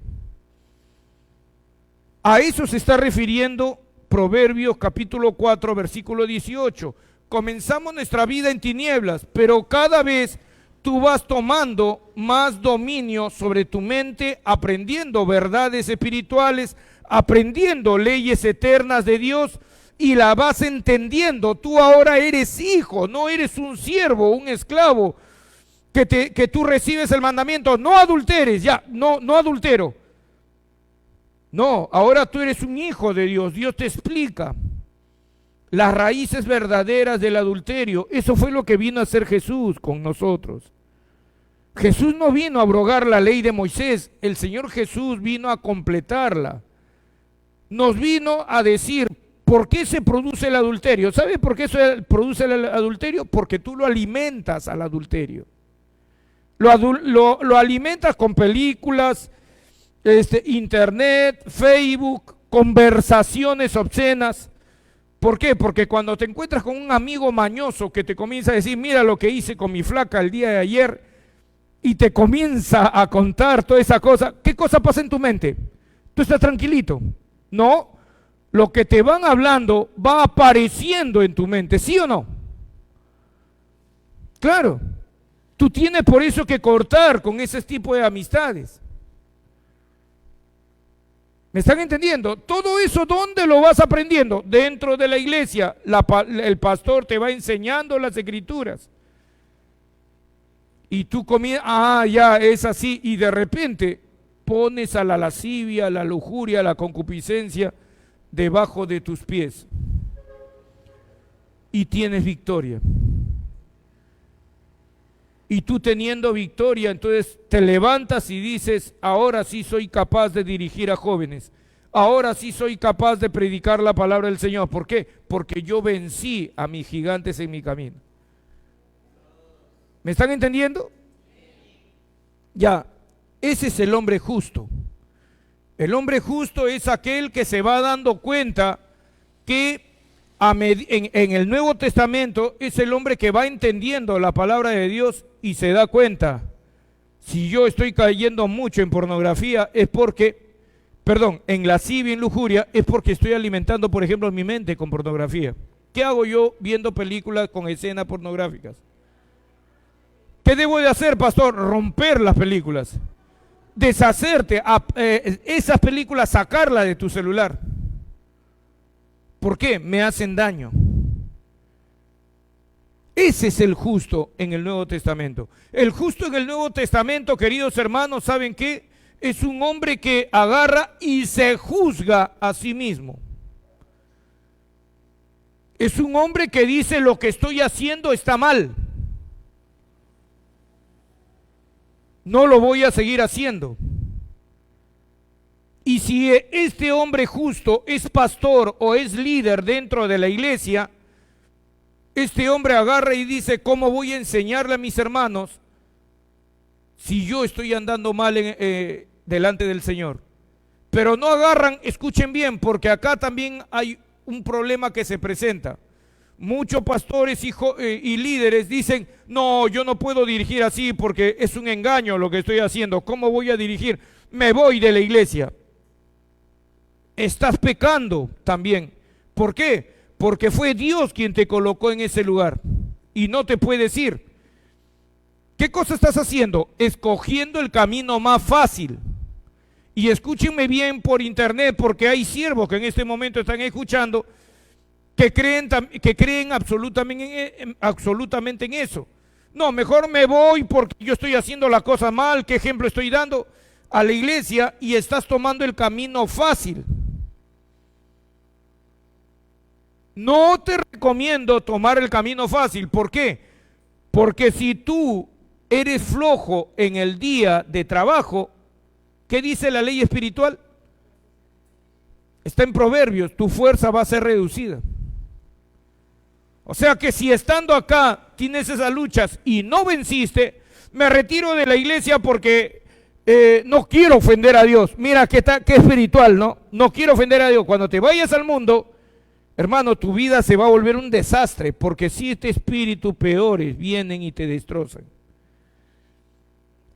A eso se está refiriendo Proverbios capítulo 4, versículo 18. Comenzamos nuestra vida en tinieblas, pero cada vez tú vas tomando más dominio sobre tu mente, aprendiendo verdades espirituales, aprendiendo leyes eternas de Dios, y la vas entendiendo. Tú ahora eres hijo, no eres un siervo, un esclavo, que tú recibes el mandamiento, no adulteres, ya, no adultero. No, ahora tú eres un hijo de Dios. Dios te explica las raíces verdaderas del adulterio. Eso fue lo que vino a hacer Jesús con nosotros. Jesús no vino a abrogar la ley de Moisés, el Señor Jesús vino a completarla. Nos vino a decir, ¿por qué se produce el adulterio? ¿Sabes por qué se produce el adulterio? Porque tú lo alimentas al adulterio. Lo alimentas con películas, internet, Facebook, conversaciones obscenas. ¿Por qué? Porque cuando te encuentras con un amigo mañoso que te comienza a decir, mira lo que hice con mi flaca el día de ayer, y te comienza a contar toda esa cosa, ¿qué cosa pasa en tu mente? Tú estás tranquilito. No, lo que te van hablando va apareciendo en tu mente, ¿sí o no? Claro, tú tienes por eso que cortar con ese tipo de amistades. ¿Me están entendiendo? Todo eso, ¿dónde lo vas aprendiendo? Dentro de la iglesia. El pastor te va enseñando las escrituras. Y tú comienzas, ya es así, y de repente pones a la lascivia, la lujuria, la concupiscencia debajo de tus pies. Y tienes victoria. Y tú teniendo victoria, entonces te levantas y dices, ahora sí soy capaz de dirigir a jóvenes. Ahora sí soy capaz de predicar la palabra del Señor. ¿Por qué? Porque yo vencí a mis gigantes en mi camino. ¿Me están entendiendo? Ya, ese es el hombre justo. El hombre justo es aquel que se va dando cuenta que en el Nuevo Testamento es el hombre que va entendiendo la palabra de Dios y se da cuenta, si yo estoy cayendo mucho en pornografía es porque, en lascivia y en lujuria, es porque estoy alimentando, por ejemplo, mi mente con pornografía. ¿Qué hago yo viendo películas con escenas pornográficas? ¿Qué debo de hacer, pastor? Romper las películas, deshacerte, esas películas, sacarlas de tu celular. ¿Por qué? Me hacen daño. Ese es el justo en el Nuevo Testamento. El justo en el Nuevo Testamento, queridos hermanos, ¿saben qué? Es un hombre que agarra y se juzga a sí mismo. Es un hombre que dice, lo que estoy haciendo está mal. No lo voy a seguir haciendo. Y si este hombre justo es pastor o es líder dentro de la iglesia, este hombre agarra y dice, ¿cómo voy a enseñarle a mis hermanos si yo estoy andando mal delante del Señor? Pero no agarran, escuchen bien, porque acá también hay un problema que se presenta. Muchos pastores y líderes dicen, no, yo no puedo dirigir así porque es un engaño lo que estoy haciendo. ¿Cómo voy a dirigir? Me voy de la iglesia. Estás pecando también, ¿Por qué? Porque fue Dios quien te colocó en ese lugar y no te puedes ir. ¿Qué cosa estás haciendo? Escogiendo el camino más fácil. Y escúchenme bien por internet, porque hay siervos que en este momento están escuchando que creen absolutamente en eso. No, mejor me voy porque yo estoy haciendo la cosa mal. ¿Qué ejemplo estoy dando a la iglesia? Y estás tomando el camino fácil. No te recomiendo tomar el camino fácil. ¿Por qué? Porque si tú eres flojo en el día de trabajo, ¿qué dice la ley espiritual? Está en Proverbios, tu fuerza va a ser reducida. O sea que si estando acá tienes esas luchas y no venciste, me retiro de la iglesia porque no quiero ofender a Dios. Mira qué espiritual, ¿no? No quiero ofender a Dios. Cuando te vayas al mundo, hermano, tu vida se va a volver un desastre, porque si este espíritu peores vienen y te destrozan.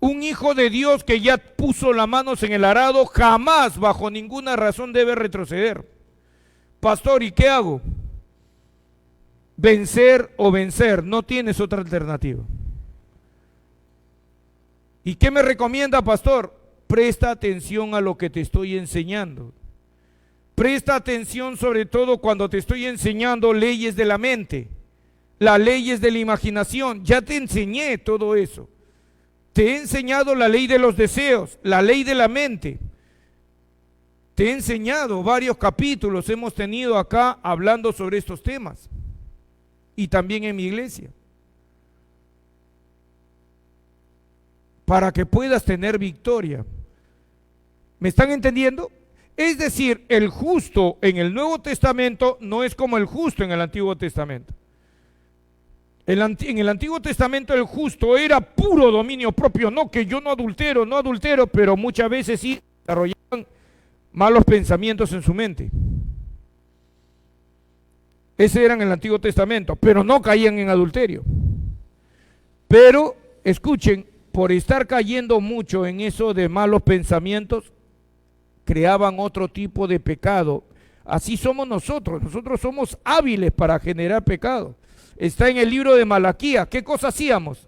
Un hijo de Dios que ya puso las manos en el arado jamás, bajo ninguna razón, debe retroceder. Pastor, ¿y qué hago? Vencer o vencer, no tienes otra alternativa. ¿Y qué me recomienda, pastor? Presta atención a lo que te estoy enseñando. Presta atención sobre todo cuando te estoy enseñando leyes de la mente, las leyes de la imaginación. Ya te enseñé todo eso. Te he enseñado la ley de los deseos, la ley de la mente. Te he enseñado varios capítulos, hemos tenido acá hablando sobre estos temas. Y también en mi iglesia. Para que puedas tener victoria. ¿Me están entendiendo? Es decir, el justo en el Nuevo Testamento no es como el justo en el Antiguo Testamento. En el Antiguo Testamento el justo era puro dominio propio, no que yo no adultero, pero muchas veces sí desarrollaban malos pensamientos en su mente. Ese era en el Antiguo Testamento, pero no caían en adulterio. Pero, escuchen, por estar cayendo mucho en eso de malos pensamientos, creaban otro tipo de pecado. Así somos nosotros somos hábiles para generar pecado. Está en el libro de Malaquías. ¿Qué cosa hacíamos?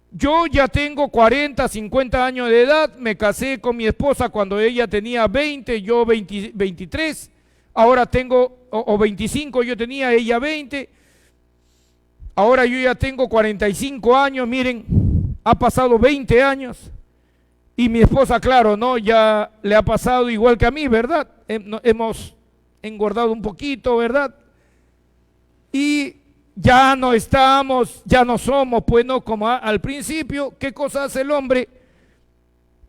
Yo ya tengo 40, 50 años de edad, me casé con mi esposa cuando ella tenía 20, yo 23, ahora tengo, o 25 yo tenía, ella 20, ahora yo ya tengo 45 años, miren, ha pasado 20 años, y mi esposa, claro, ¿no? Ya le ha pasado igual que a mí, ¿verdad? Hemos engordado un poquito, ¿verdad? Y ya no somos, pues no, como al principio. ¿Qué cosa hace el hombre?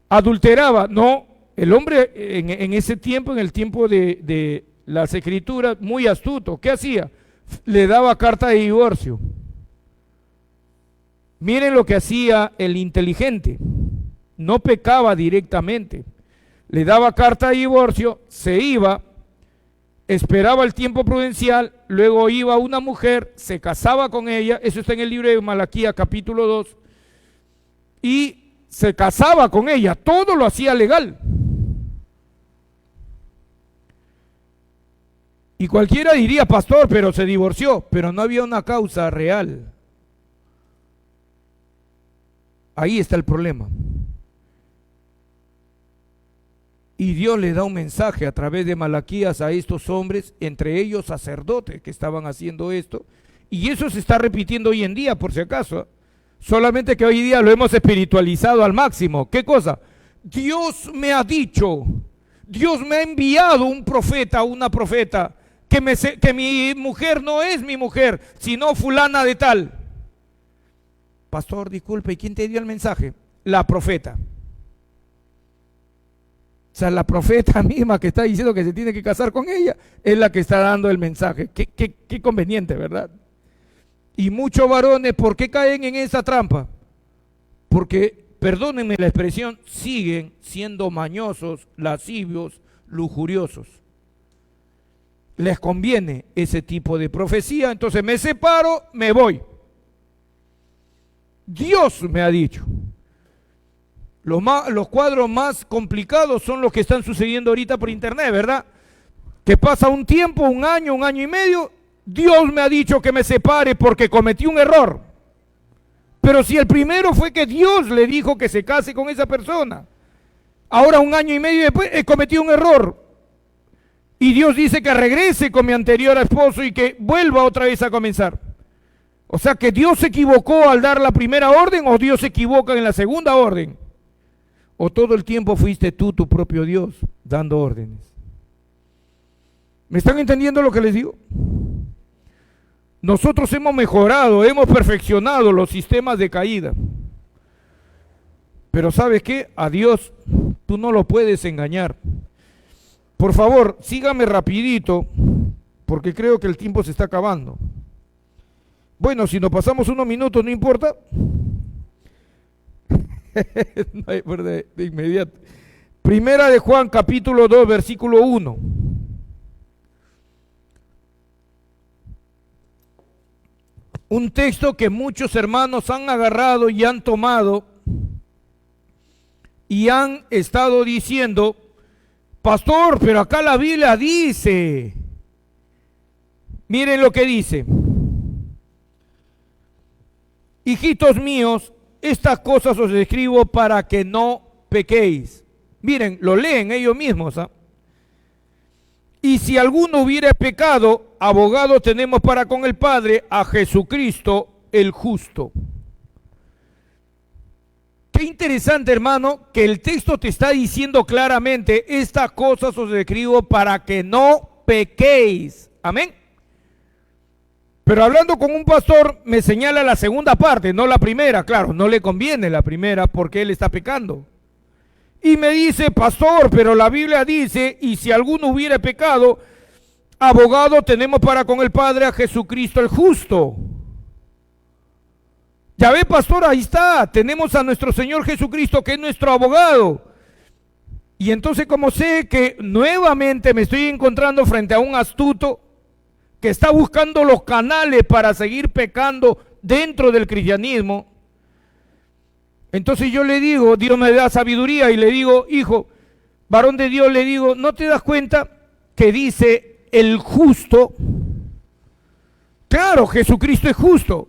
Adulteraba. No, el hombre en ese tiempo, en el tiempo de las escrituras, muy astuto. ¿Qué hacía? Le daba carta de divorcio. Miren lo que hacía el inteligente. No pecaba directamente. Le daba carta de divorcio, se iba, esperaba el tiempo prudencial, luego iba una mujer, se casaba con ella, eso está en el libro de Malaquías capítulo 2, y se casaba con ella, todo lo hacía legal. Y cualquiera diría, pastor, pero se divorció, pero no había una causa real. Ahí está el problema. Y Dios le da un mensaje a través de Malaquías a estos hombres, entre ellos sacerdotes que estaban haciendo esto. Y eso se está repitiendo hoy en día, por si acaso. Solamente que hoy día lo hemos espiritualizado al máximo. ¿Qué cosa? Dios me ha dicho, Dios me ha enviado un profeta, una profeta, que mi mujer no es mi mujer, sino fulana de tal. Pastor, disculpe, ¿y quién te dio el mensaje? La profeta. O sea, la profeta misma que está diciendo que se tiene que casar con ella es la que está dando el mensaje. Qué conveniente, ¿verdad? Y muchos varones, ¿por qué caen en esa trampa? Porque, perdónenme la expresión, siguen siendo mañosos, lascivios, lujuriosos. Les conviene ese tipo de profecía, entonces me separo, me voy. Dios me ha dicho. Los cuadros más complicados son los que están sucediendo ahorita por internet, ¿verdad? que pasa un tiempo, un año y medio, Dios me ha dicho que me separe porque cometí un error. Pero si el primero fue que Dios le dijo que se case con esa persona, ahora un año y medio después he cometido un error. Y Dios dice que regrese con mi anterior esposo y que vuelva otra vez a comenzar. O sea que Dios se equivocó al dar la primera orden, o Dios se equivoca en la segunda orden. O todo el tiempo fuiste tú, tu propio Dios, dando órdenes. ¿Me están entendiendo lo que les digo? Nosotros hemos mejorado, hemos perfeccionado los sistemas de caída. Pero ¿sabes qué? A Dios tú no lo puedes engañar. Por favor, sígame rapidito, porque creo que el tiempo se está acabando. Bueno, si nos pasamos unos minutos, no importa. No hay de inmediato. Primera de Juan, capítulo 2, versículo 1. Un texto que muchos hermanos han agarrado y han tomado y han estado diciendo: pastor, pero acá la Biblia dice. Miren lo que dice: hijitos míos, estas cosas os escribo para que no pequéis. Miren, lo leen ellos mismos, ¿ah? Y si alguno hubiera pecado, abogado tenemos para con el Padre, a Jesucristo el justo. Qué interesante, hermano, que el texto te está diciendo claramente: estas cosas os escribo para que no pequéis. Amén. Pero hablando con un pastor, me señala la segunda parte, no la primera. Claro, no le conviene la primera porque él está pecando. Y me dice: pastor, pero la Biblia dice, y si alguno hubiera pecado, abogado tenemos para con el Padre, a Jesucristo el justo. Ya ve, pastor, ahí está, tenemos a nuestro Señor Jesucristo, que es nuestro abogado. Y entonces, como sé que nuevamente me estoy encontrando frente a un astuto que está buscando los canales para seguir pecando dentro del cristianismo, entonces yo le digo, Dios me da sabiduría y le digo: hijo, varón de Dios, le digo, ¿no te das cuenta que dice el justo? Claro, Jesucristo es justo.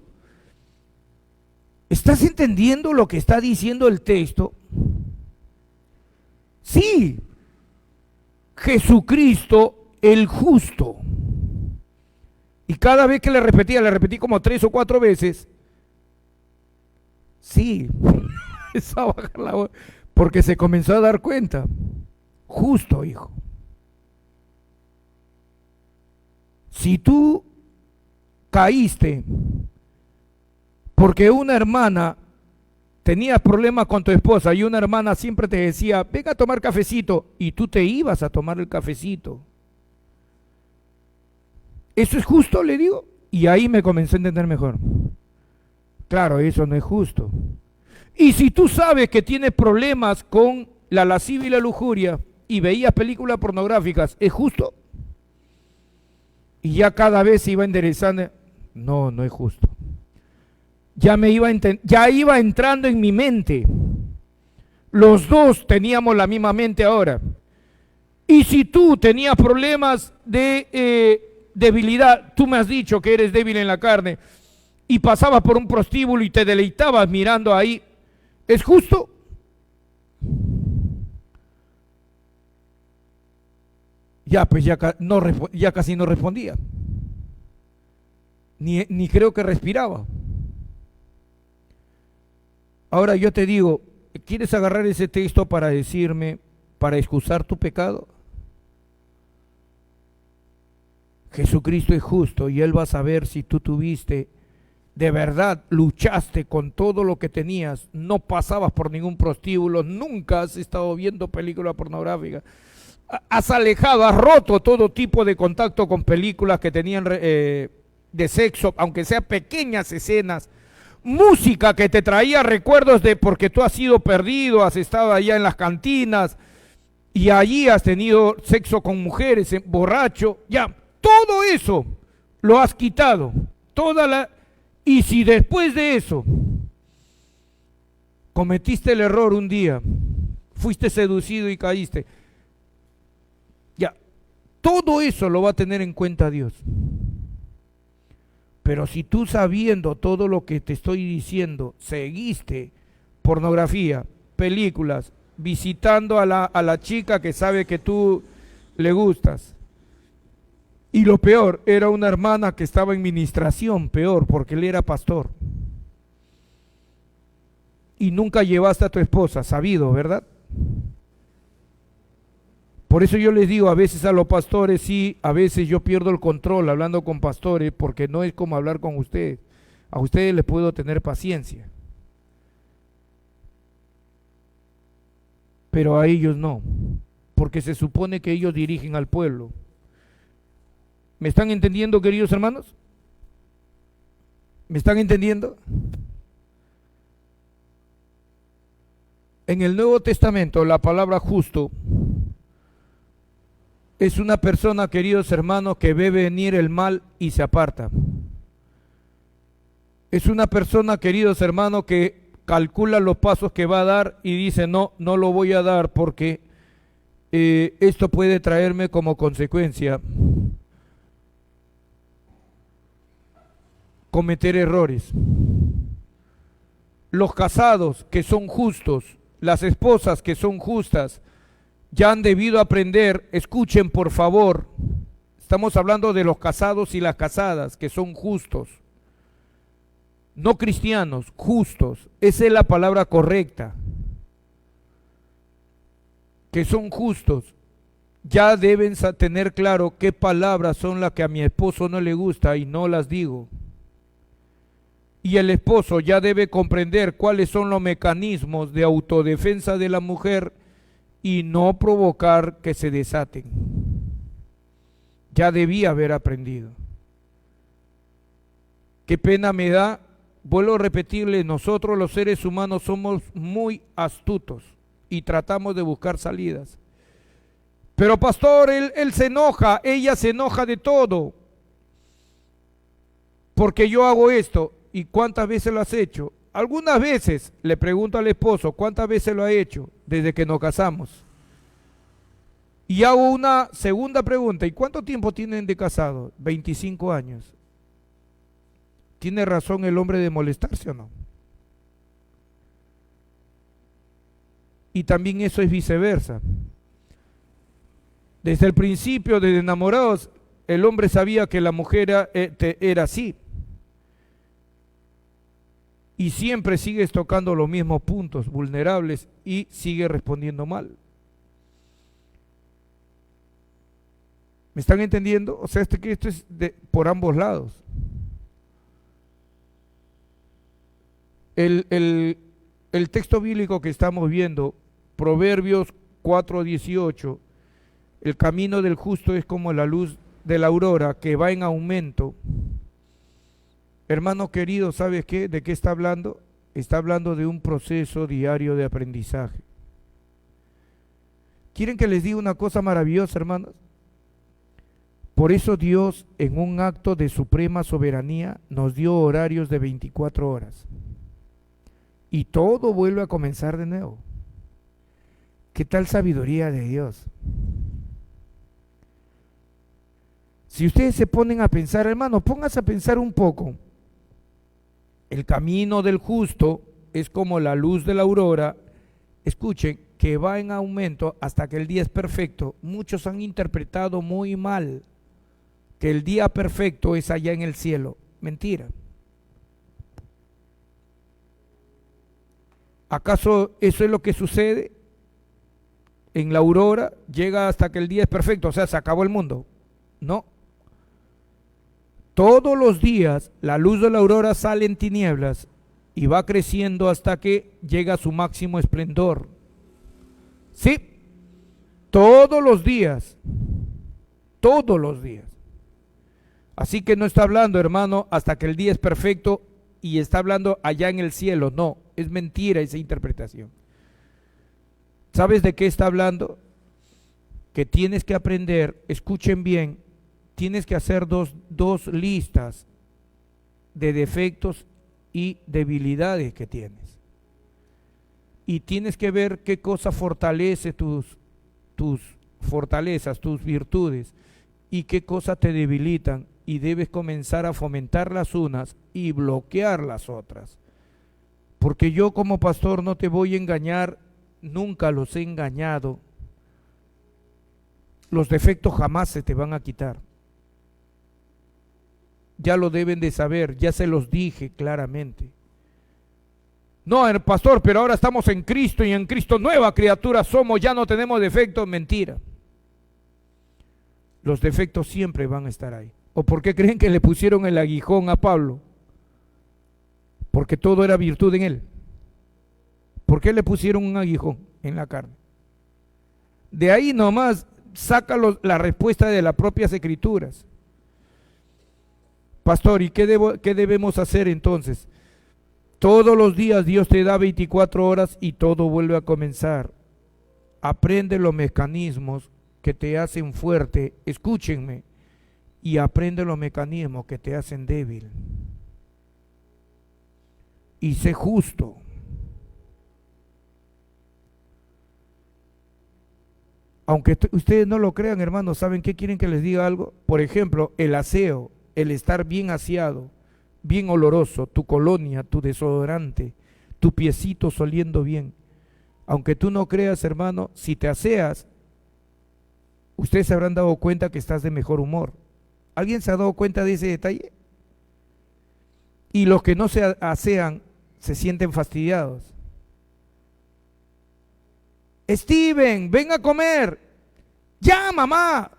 ¿Estás entendiendo lo que está diciendo el texto? Sí, Jesucristo el justo. Y cada vez que le repetí como 3 o 4 veces. Sí, a bajar la voz, porque se comenzó a dar cuenta. Justo, hijo. Si tú caíste porque una hermana tenía problemas con tu esposa y una hermana siempre te decía: venga a tomar cafecito, y tú te ibas a tomar el cafecito, ¿eso es justo?, le digo. Y ahí me comencé a entender mejor. Claro, eso no es justo. Y si tú sabes que tienes problemas con la lascivia y la lujuria y veías películas pornográficas, ¿es justo? Y ya cada vez se iba enderezando. No, no es justo. Ya iba entrando en mi mente. Los dos teníamos la misma mente ahora. Y si tú tenías problemas de debilidad, tú me has dicho que eres débil en la carne, y pasabas por un prostíbulo y te deleitabas mirando ahí, ¿es justo? Ya, pues ya casi no respondía. Ni creo que respiraba. Ahora yo te digo, ¿quieres agarrar ese texto para decirme, para excusar tu pecado? Jesucristo es justo y Él va a saber si tú tuviste, de verdad, luchaste con todo lo que tenías, no pasabas por ningún prostíbulo, nunca has estado viendo películas pornográficas, has alejado, has roto todo tipo de contacto con películas que tenían de sexo, aunque sean pequeñas escenas, música que te traía recuerdos de porque tú has sido perdido, has estado allá en las cantinas y allí has tenido sexo con mujeres, borracho, ya, todo eso lo has quitado, y si después de eso cometiste el error un día, fuiste seducido y caíste, ya, Todo eso lo va a tener en cuenta Dios. Pero si tú, sabiendo todo lo que te estoy diciendo, seguiste pornografía, películas, visitando a la chica que sabe que tú le gustas, y lo peor, era una hermana que estaba en ministración, peor, porque él era pastor, y nunca llevaste a tu esposa, sabido, ¿verdad? Por eso yo les digo a veces a los pastores, sí, a veces yo pierdo el control hablando con pastores, porque no es como hablar con ustedes. A ustedes les puedo tener paciencia, pero a ellos no, porque se supone que ellos dirigen al pueblo. ¿Me están entendiendo, queridos hermanos? ¿Me están entendiendo? En el Nuevo Testamento la palabra justo es una persona, queridos hermanos, que ve venir el mal y se aparta. Es una persona, queridos hermanos, que calcula los pasos que va a dar y dice, no, no lo voy a dar porque esto puede traerme como consecuencia cometer errores. Los casados que son justos, las esposas que son justas, ya han debido aprender, escuchen por favor, estamos hablando de los casados y las casadas que son justos, no cristianos, justos, esa es la palabra correcta, que son justos, ya deben tener claro qué palabras son las que a mi esposo no le gusta y no las digo. Y el esposo ya debe comprender cuáles son los mecanismos de autodefensa de la mujer y no provocar que se desaten. Ya debía haber aprendido. Qué pena me da, vuelvo a repetirle, nosotros los seres humanos somos muy astutos y tratamos de buscar salidas. Pero pastor, él se enoja, ella se enoja de todo, porque yo hago esto. ¿Y cuántas veces lo has hecho? Algunas veces, le pregunto al esposo, ¿cuántas veces lo ha hecho desde que nos casamos? Y hago una segunda pregunta, ¿y cuánto tiempo tienen de casado? 25 años. ¿Tiene razón el hombre de molestarse o no? Y también eso es viceversa. Desde el principio, desde enamorados, el hombre sabía que la mujer era así. Y siempre sigues tocando los mismos puntos vulnerables y sigue respondiendo mal. ¿Me están entendiendo? O sea, que esto es por ambos lados. El texto bíblico que estamos viendo, Proverbios 4:18, el camino del justo es como la luz de la aurora que va en aumento. Hermano querido, ¿sabes qué? ¿De qué está hablando? Está hablando de un proceso diario de aprendizaje. ¿Quieren que les diga una cosa maravillosa, hermanos? Por eso Dios, en un acto de suprema soberanía, nos dio horarios de 24 horas. Y todo vuelve a comenzar de nuevo. ¿Qué tal sabiduría de Dios? Si ustedes se ponen a pensar, hermano, pónganse a pensar un poco. El camino del justo es como la luz de la aurora, escuchen, que va en aumento hasta que el día es perfecto. Muchos han interpretado muy mal que el día perfecto es allá en el cielo. Mentira. ¿Acaso eso es lo que sucede? En la aurora llega hasta que el día es perfecto, o sea, se acabó el mundo. No. Todos los días la luz de la aurora sale en tinieblas y va creciendo hasta que llega a su máximo esplendor. Sí, todos los días, todos los días. Así que no está hablando, hermano, hasta que el día es perfecto y está hablando allá en el cielo. No, es mentira esa interpretación. ¿Sabes de qué está hablando? Que tienes que aprender, escuchen bien, tienes que hacer dos listas de defectos y debilidades que tienes. Y tienes que ver qué cosa fortalece tus fortalezas, tus virtudes, y qué cosas te debilitan, y debes comenzar a fomentar las unas y bloquear las otras. Porque yo como pastor no te voy a engañar, nunca los he engañado. Los defectos jamás se te van a quitar. Ya lo deben de saber, ya se los dije claramente. No, pastor, pero ahora estamos en Cristo y en Cristo nueva criatura somos, ya no tenemos defectos. Mentira. Los defectos siempre van a estar ahí. ¿O por qué creen que le pusieron el aguijón a Pablo? Porque todo era virtud en él. ¿Por qué le pusieron un aguijón en la carne? De ahí nomás saca la respuesta de las propias escrituras. Pastor, ¿y qué debemos hacer entonces? Todos los días Dios te da 24 horas y todo vuelve a comenzar. Aprende los mecanismos que te hacen fuerte, escúchenme, y aprende los mecanismos que te hacen débil. Y sé justo. Aunque ustedes no lo crean, hermanos, ¿saben qué quieren que les diga algo? Por ejemplo, el aseo, el estar bien aseado, bien oloroso, tu colonia, tu desodorante, tu piecito oliendo bien. Aunque tú no creas, hermano, si te aseas, ustedes se habrán dado cuenta que estás de mejor humor. ¿Alguien se ha dado cuenta de ese detalle? Y los que no se asean se sienten fastidiados. Steven, ven a comer. Ya, mamá.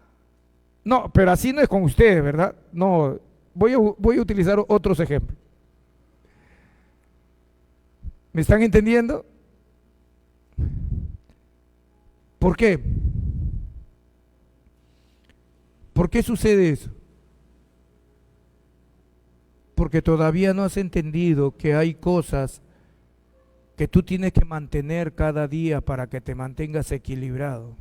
No, pero así no es con ustedes, ¿verdad? No, voy a utilizar otros ejemplos. ¿Me están entendiendo? ¿Por qué? ¿Por qué sucede eso? Porque todavía no has entendido que hay cosas que tú tienes que mantener cada día para que te mantengas equilibrado.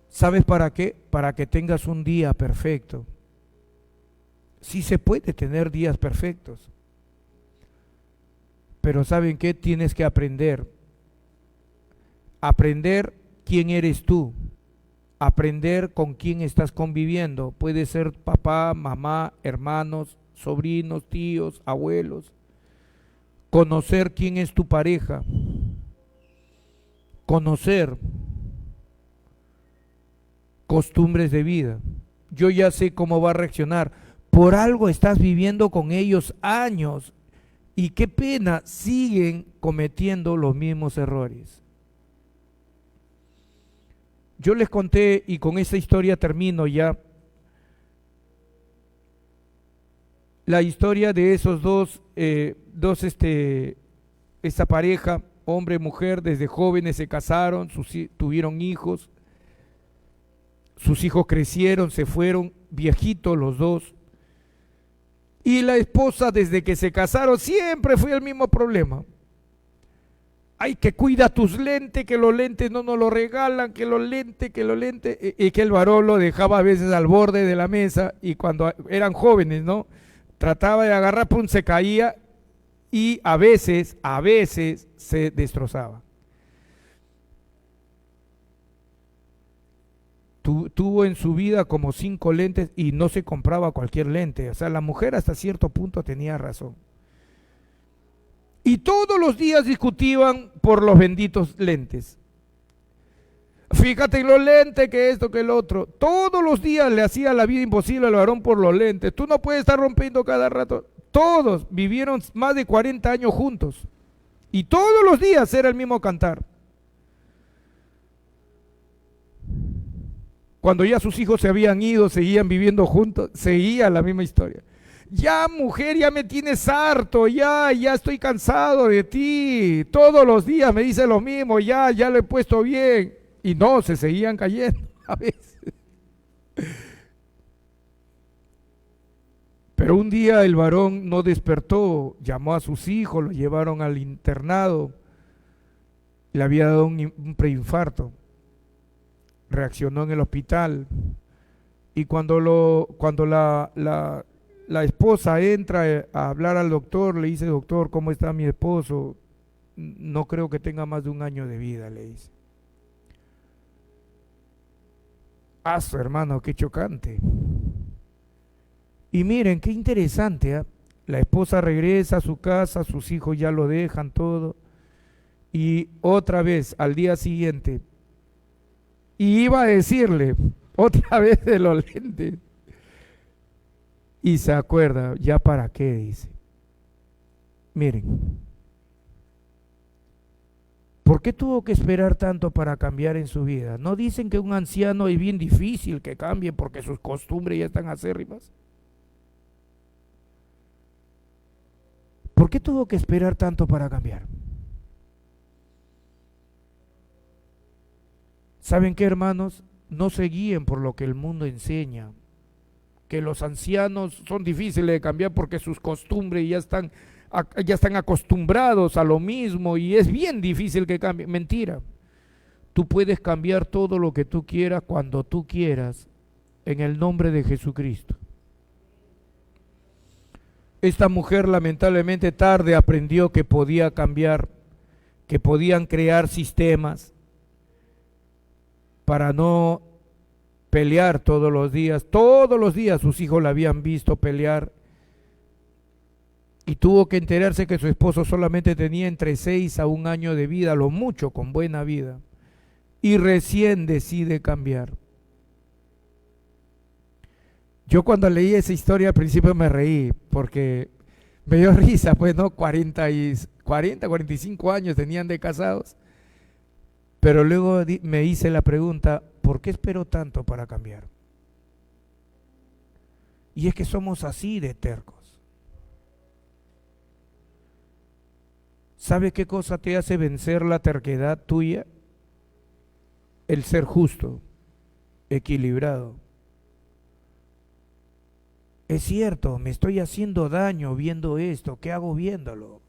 ¿Sabes para qué? Para que tengas un día perfecto. Sí se puede tener días perfectos, pero ¿saben qué? Tienes que aprender. Aprender quién eres tú. Aprender con quién estás conviviendo. Puede ser papá, mamá, hermanos, sobrinos, tíos, abuelos. Conocer quién es tu pareja. Conocer costumbres de vida. Yo ya sé cómo va a reaccionar. Por algo estás viviendo con ellos años y qué pena, siguen cometiendo los mismos errores. Yo les conté, y con esa historia termino ya, la historia de esos esta pareja, hombre y mujer, desde jóvenes se casaron, tuvieron hijos, sus hijos crecieron, se fueron, viejitos los dos, y la esposa desde que se casaron siempre fue el mismo problema. Ay, que cuida tus lentes, que los lentes no nos lo regalan, que los lentes, y que el varón lo dejaba a veces al borde de la mesa, y cuando eran jóvenes, ¿no? Trataba de agarrar, pum, se caía, y a veces se destrozaba. Tuvo en su vida como 5 lentes y no se compraba cualquier lente. O sea, la mujer hasta cierto punto tenía razón. Y todos los días discutían por los benditos lentes. Fíjate en los lentes, que esto, que el otro. Todos los días le hacía la vida imposible al varón por los lentes. Tú no puedes estar rompiendo cada rato. Todos vivieron más de 40 años juntos. Y todos los días era el mismo cantar. Cuando ya sus hijos se habían ido, seguían viviendo juntos, seguía la misma historia. Ya, mujer, ya me tienes harto, ya estoy cansado de ti. Todos los días me dice lo mismo, ya lo he puesto bien. Y no, se seguían cayendo a veces. Pero un día el varón no despertó, llamó a sus hijos, lo llevaron al internado. Le había dado un preinfarto. Reaccionó en el hospital. Y cuando la esposa entra a hablar al doctor, le dice: doctor, ¿cómo está mi esposo? No creo que tenga más de 1 año de vida, le dice. Ah, su hermano, qué chocante. Y miren, qué interesante, ¿ah? La esposa regresa a su casa, sus hijos ya lo dejan todo. Y otra vez, al día siguiente, y iba a decirle, otra vez de los lentes. Y se acuerda, ¿ya para qué? Dice. Miren, ¿por qué tuvo que esperar tanto para cambiar en su vida? ¿No dicen que un anciano es bien difícil que cambie porque sus costumbres ya están acérrimas? ¿Por qué tuvo que esperar tanto para cambiar? ¿Saben qué, hermanos? No se guíen por lo que el mundo enseña, que los ancianos son difíciles de cambiar porque sus costumbres ya están acostumbrados a lo mismo y es bien difícil que cambien. Mentira. Tú puedes cambiar todo lo que tú quieras cuando tú quieras en el nombre de Jesucristo. Esta mujer lamentablemente tarde aprendió que podía cambiar, que podían crear sistemas para no pelear todos los días. Todos los días sus hijos la habían visto pelear y tuvo que enterarse que su esposo solamente tenía entre 6 a 1 año de vida, lo mucho con buena vida, y recién decide cambiar. Yo cuando leí esa historia al principio me reí porque me dio risa, pues no, 45 años tenían de casados, pero luego me hice la pregunta, ¿por qué esperó tanto para cambiar? Y es que somos así de tercos. ¿Sabe qué cosa te hace vencer la terquedad tuya? El ser justo, equilibrado. Es cierto, me estoy haciendo daño viendo esto, ¿qué hago viéndolo?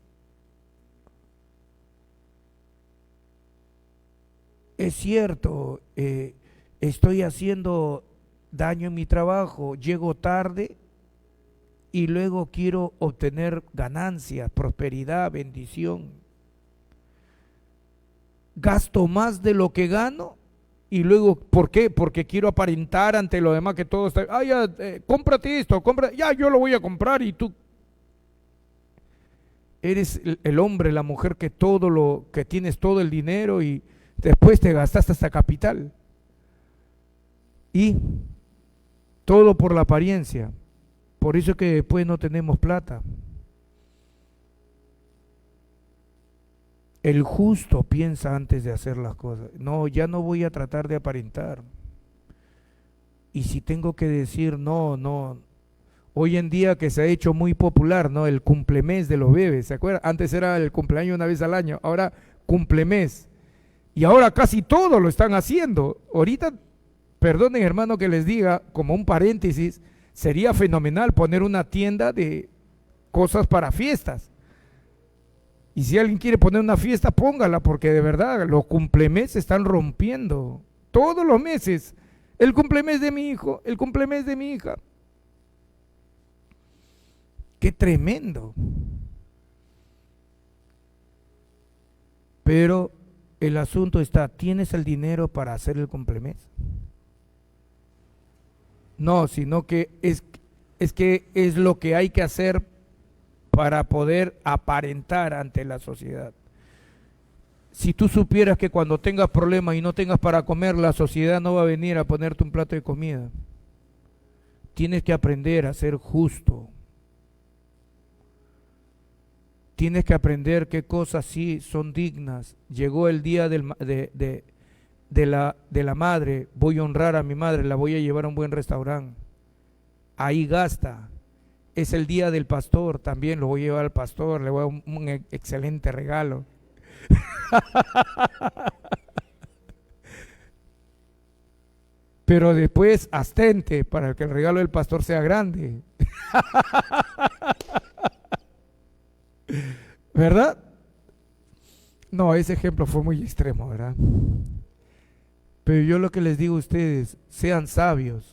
Es cierto, estoy haciendo daño en mi trabajo, llego tarde y luego quiero obtener ganancias, prosperidad, bendición. Gasto más de lo que gano y luego, ¿por qué? Porque quiero aparentar ante lo demás que todo está, ya, cómprate esto, ya yo lo voy a comprar y tú eres el hombre, la mujer que tienes todo el dinero y después te gastaste hasta capital. Y todo por la apariencia. Por eso es que después no tenemos plata. El justo piensa antes de hacer las cosas. No, ya no voy a tratar de aparentar. Y si tengo que decir no. Hoy en día que se ha hecho muy popular, ¿no? El cumplemes de los bebés, ¿se acuerdan? Antes era el cumpleaños una vez al año, ahora cumplemes. Y ahora casi todo lo están haciendo. Ahorita, perdonen hermano que les diga, como un paréntesis, sería fenomenal poner una tienda de cosas para fiestas. Y si alguien quiere poner una fiesta, póngala, porque de verdad los cumplemes se están rompiendo. Todos los meses, el cumplemes de mi hijo, el cumplemes de mi hija. ¡Qué tremendo! Pero el asunto está, ¿tienes el dinero para hacer el cumplemes? No, sino que es lo que hay que hacer para poder aparentar ante la sociedad. Si tú supieras que cuando tengas problemas y no tengas para comer, la sociedad no va a venir a ponerte un plato de comida. Tienes que aprender a ser justo. Tienes que aprender qué cosas sí son dignas. Llegó el día de la madre, voy a honrar a mi madre, la voy a llevar a un buen restaurante. Ahí gasta. Es el día del pastor, también lo voy a llevar al pastor, le voy a dar un excelente regalo. Pero después abstente para que el regalo del pastor sea grande. ¿Verdad? No, ese ejemplo fue muy extremo, ¿verdad? Pero yo lo que les digo a ustedes, sean sabios.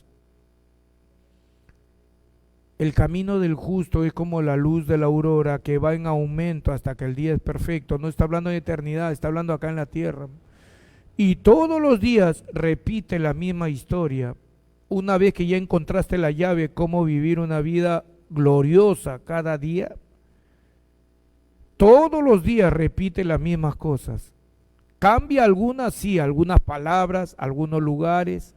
El camino del justo es como la luz de la aurora que va en aumento hasta que el día es perfecto. No está hablando de eternidad, está hablando acá en la tierra. Y todos los días repite la misma historia. una vez que ya encontraste la llave, cómo vivir una vida gloriosa cada día, todos los días repite las mismas cosas. Cambia algunas, sí, algunas palabras, algunos lugares.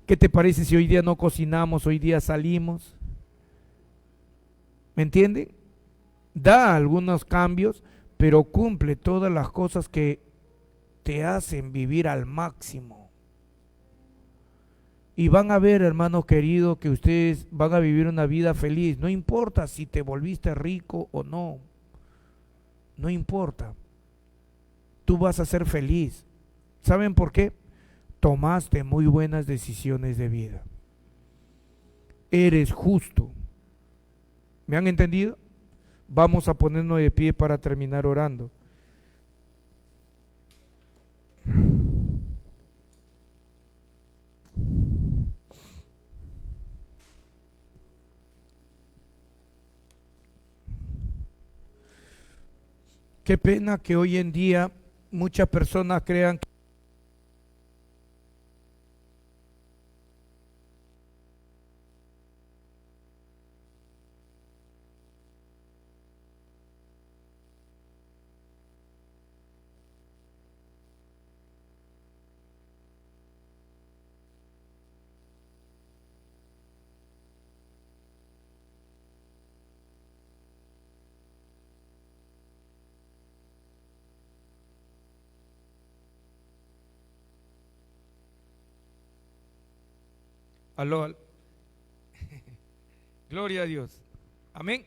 ¿Qué te parece si hoy día no cocinamos, hoy día salimos? ¿Me entienden? Da algunos cambios, pero cumple todas las cosas que te hacen vivir al máximo. Y van a ver, hermanos queridos, que ustedes van a vivir una vida feliz. No importa si te volviste rico o no. No importa. Tú vas a ser feliz. ¿Saben por qué? Tomaste muy buenas decisiones de vida. Eres justo. ¿Me han entendido? Vamos a ponernos de pie para terminar orando. Qué pena que hoy en día muchas personas crean que aló. Gloria a Dios. Amén.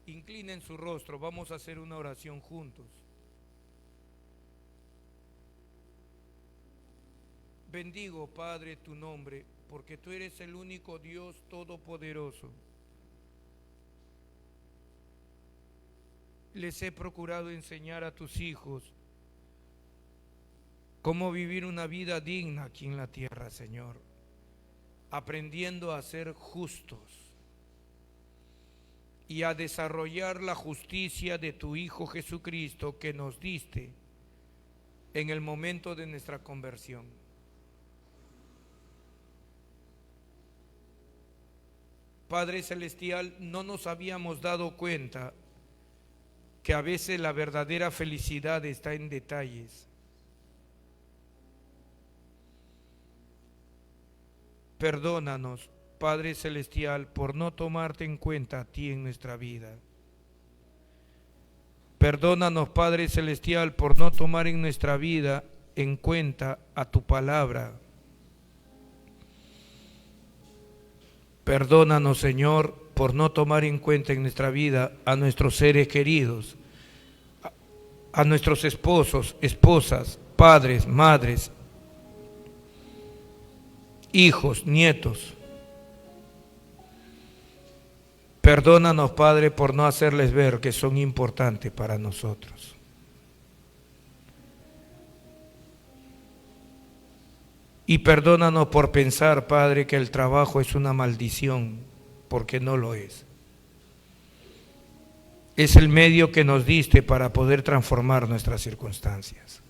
Inclinen su rostro, vamos a hacer una oración juntos. Bendigo, Padre, tu nombre, porque tú eres el único Dios todopoderoso. Les he procurado enseñar a tus hijos cómo vivir una vida digna aquí en la tierra, Señor, aprendiendo a ser justos y a desarrollar la justicia de tu Hijo Jesucristo que nos diste en el momento de nuestra conversión. Padre Celestial, no nos habíamos dado cuenta que a veces la verdadera felicidad está en detalles. Perdónanos, Padre Celestial, por no tomarte en cuenta a ti en nuestra vida. Perdónanos, Padre Celestial, por no tomar en nuestra vida en cuenta a tu palabra. Perdónanos, Señor, por no tomar en cuenta en nuestra vida a nuestros seres queridos, a nuestros esposos, esposas, padres, madres, hijos, nietos. Perdónanos, Padre, por no hacerles ver que son importantes para nosotros. Y perdónanos por pensar, Padre, que el trabajo es una maldición, porque no lo es. Es el medio que nos diste para poder transformar nuestras circunstancias.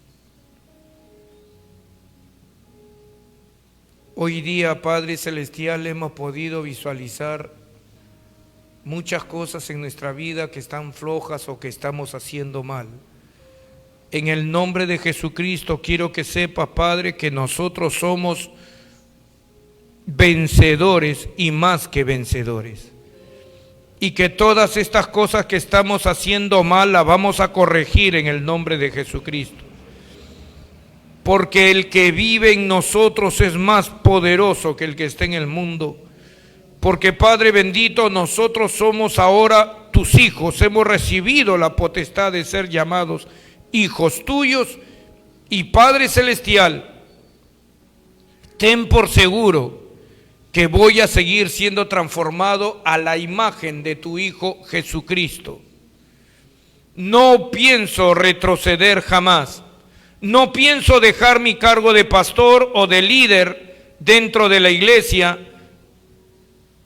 Hoy día, Padre Celestial, hemos podido visualizar muchas cosas en nuestra vida que están flojas o que estamos haciendo mal. En el nombre de Jesucristo quiero que sepa, Padre, que nosotros somos vencedores y más que vencedores. Y que todas estas cosas que estamos haciendo mal las vamos a corregir en el nombre de Jesucristo. Porque el que vive en nosotros es más poderoso que el que está en el mundo. Porque, Padre bendito, nosotros somos ahora tus hijos, hemos recibido la potestad de ser llamados hijos tuyos. Y Padre Celestial, ten por seguro que voy a seguir siendo transformado a la imagen de tu Hijo Jesucristo. No pienso retroceder jamás. No pienso dejar mi cargo de pastor o de líder dentro de la iglesia,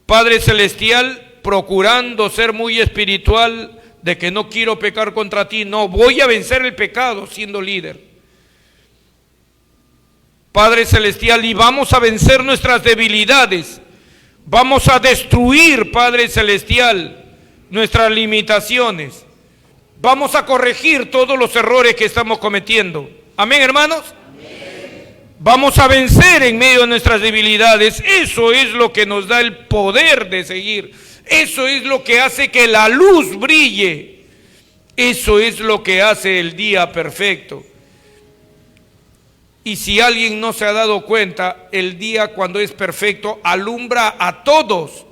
Padre Celestial, procurando ser muy espiritual, de que no quiero pecar contra ti. No, voy a vencer el pecado siendo líder. Padre Celestial, y vamos a vencer nuestras debilidades. Vamos a destruir, Padre Celestial, nuestras limitaciones. Vamos a corregir todos los errores que estamos cometiendo. Amén, hermanos. Amén. Vamos a vencer en medio de nuestras debilidades. Eso es lo que nos da el poder de seguir. Eso es lo que hace que la luz brille. Eso es lo que hace el día perfecto. Y si alguien no se ha dado cuenta, el día cuando es perfecto alumbra a todos.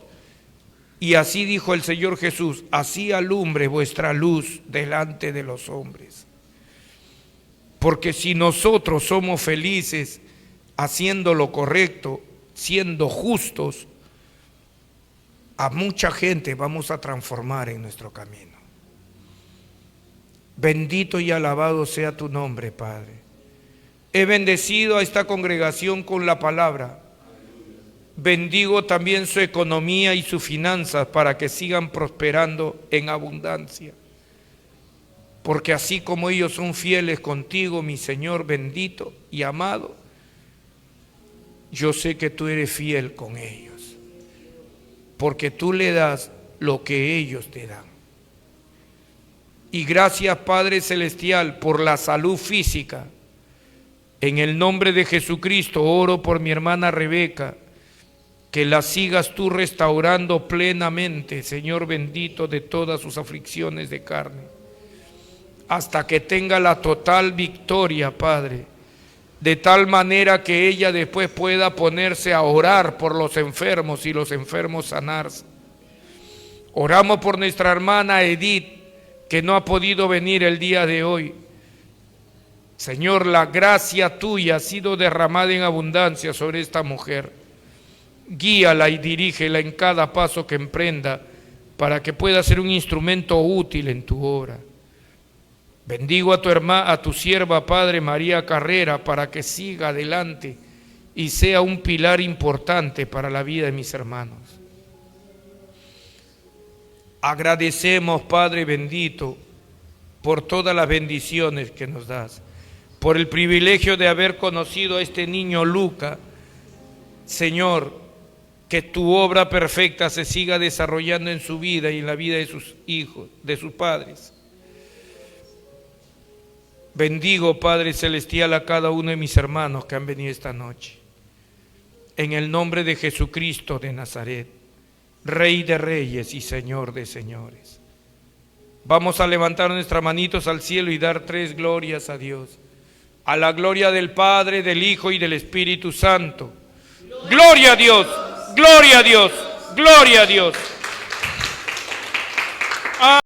Y así dijo el Señor Jesús: así alumbre vuestra luz delante de los hombres. Porque si nosotros somos felices haciendo lo correcto, siendo justos, a mucha gente vamos a transformar en nuestro camino. Bendito y alabado sea tu nombre, Padre. He bendecido a esta congregación con la palabra. Bendigo también su economía y sus finanzas para que sigan prosperando en abundancia. Porque así como ellos son fieles contigo, mi Señor bendito y amado, yo sé que tú eres fiel con ellos. Porque tú le das lo que ellos te dan. Y gracias, Padre Celestial, por la salud física. En el nombre de Jesucristo oro por mi hermana Rebeca, que la sigas tú restaurando plenamente, Señor bendito, de todas sus aflicciones de carne, hasta que tenga la total victoria, Padre, de tal manera que ella después pueda ponerse a orar por los enfermos y los enfermos sanarse. Oramos por nuestra hermana Edith, que no ha podido venir el día de hoy. Señor, la gracia tuya ha sido derramada en abundancia sobre esta mujer. Guíala y dirígela en cada paso que emprenda para que pueda ser un instrumento útil en tu obra. Bendigo a tu hermana, a tu sierva, Padre María Carrera, para que siga adelante y sea un pilar importante para la vida de mis hermanos. Agradecemos, Padre bendito, por todas las bendiciones que nos das, por el privilegio de haber conocido a este niño Luca. Señor, que tu obra perfecta se siga desarrollando en su vida y en la vida de sus hijos, de sus padres. Bendigo, Padre Celestial, a cada uno de mis hermanos que han venido esta noche. En el nombre de Jesucristo de Nazaret, Rey de reyes y Señor de señores. Vamos a levantar nuestras manitos al cielo y dar 3 glorias a Dios. A la gloria del Padre, del Hijo y del Espíritu Santo. Gloria a Dios, gloria a Dios, gloria a Dios.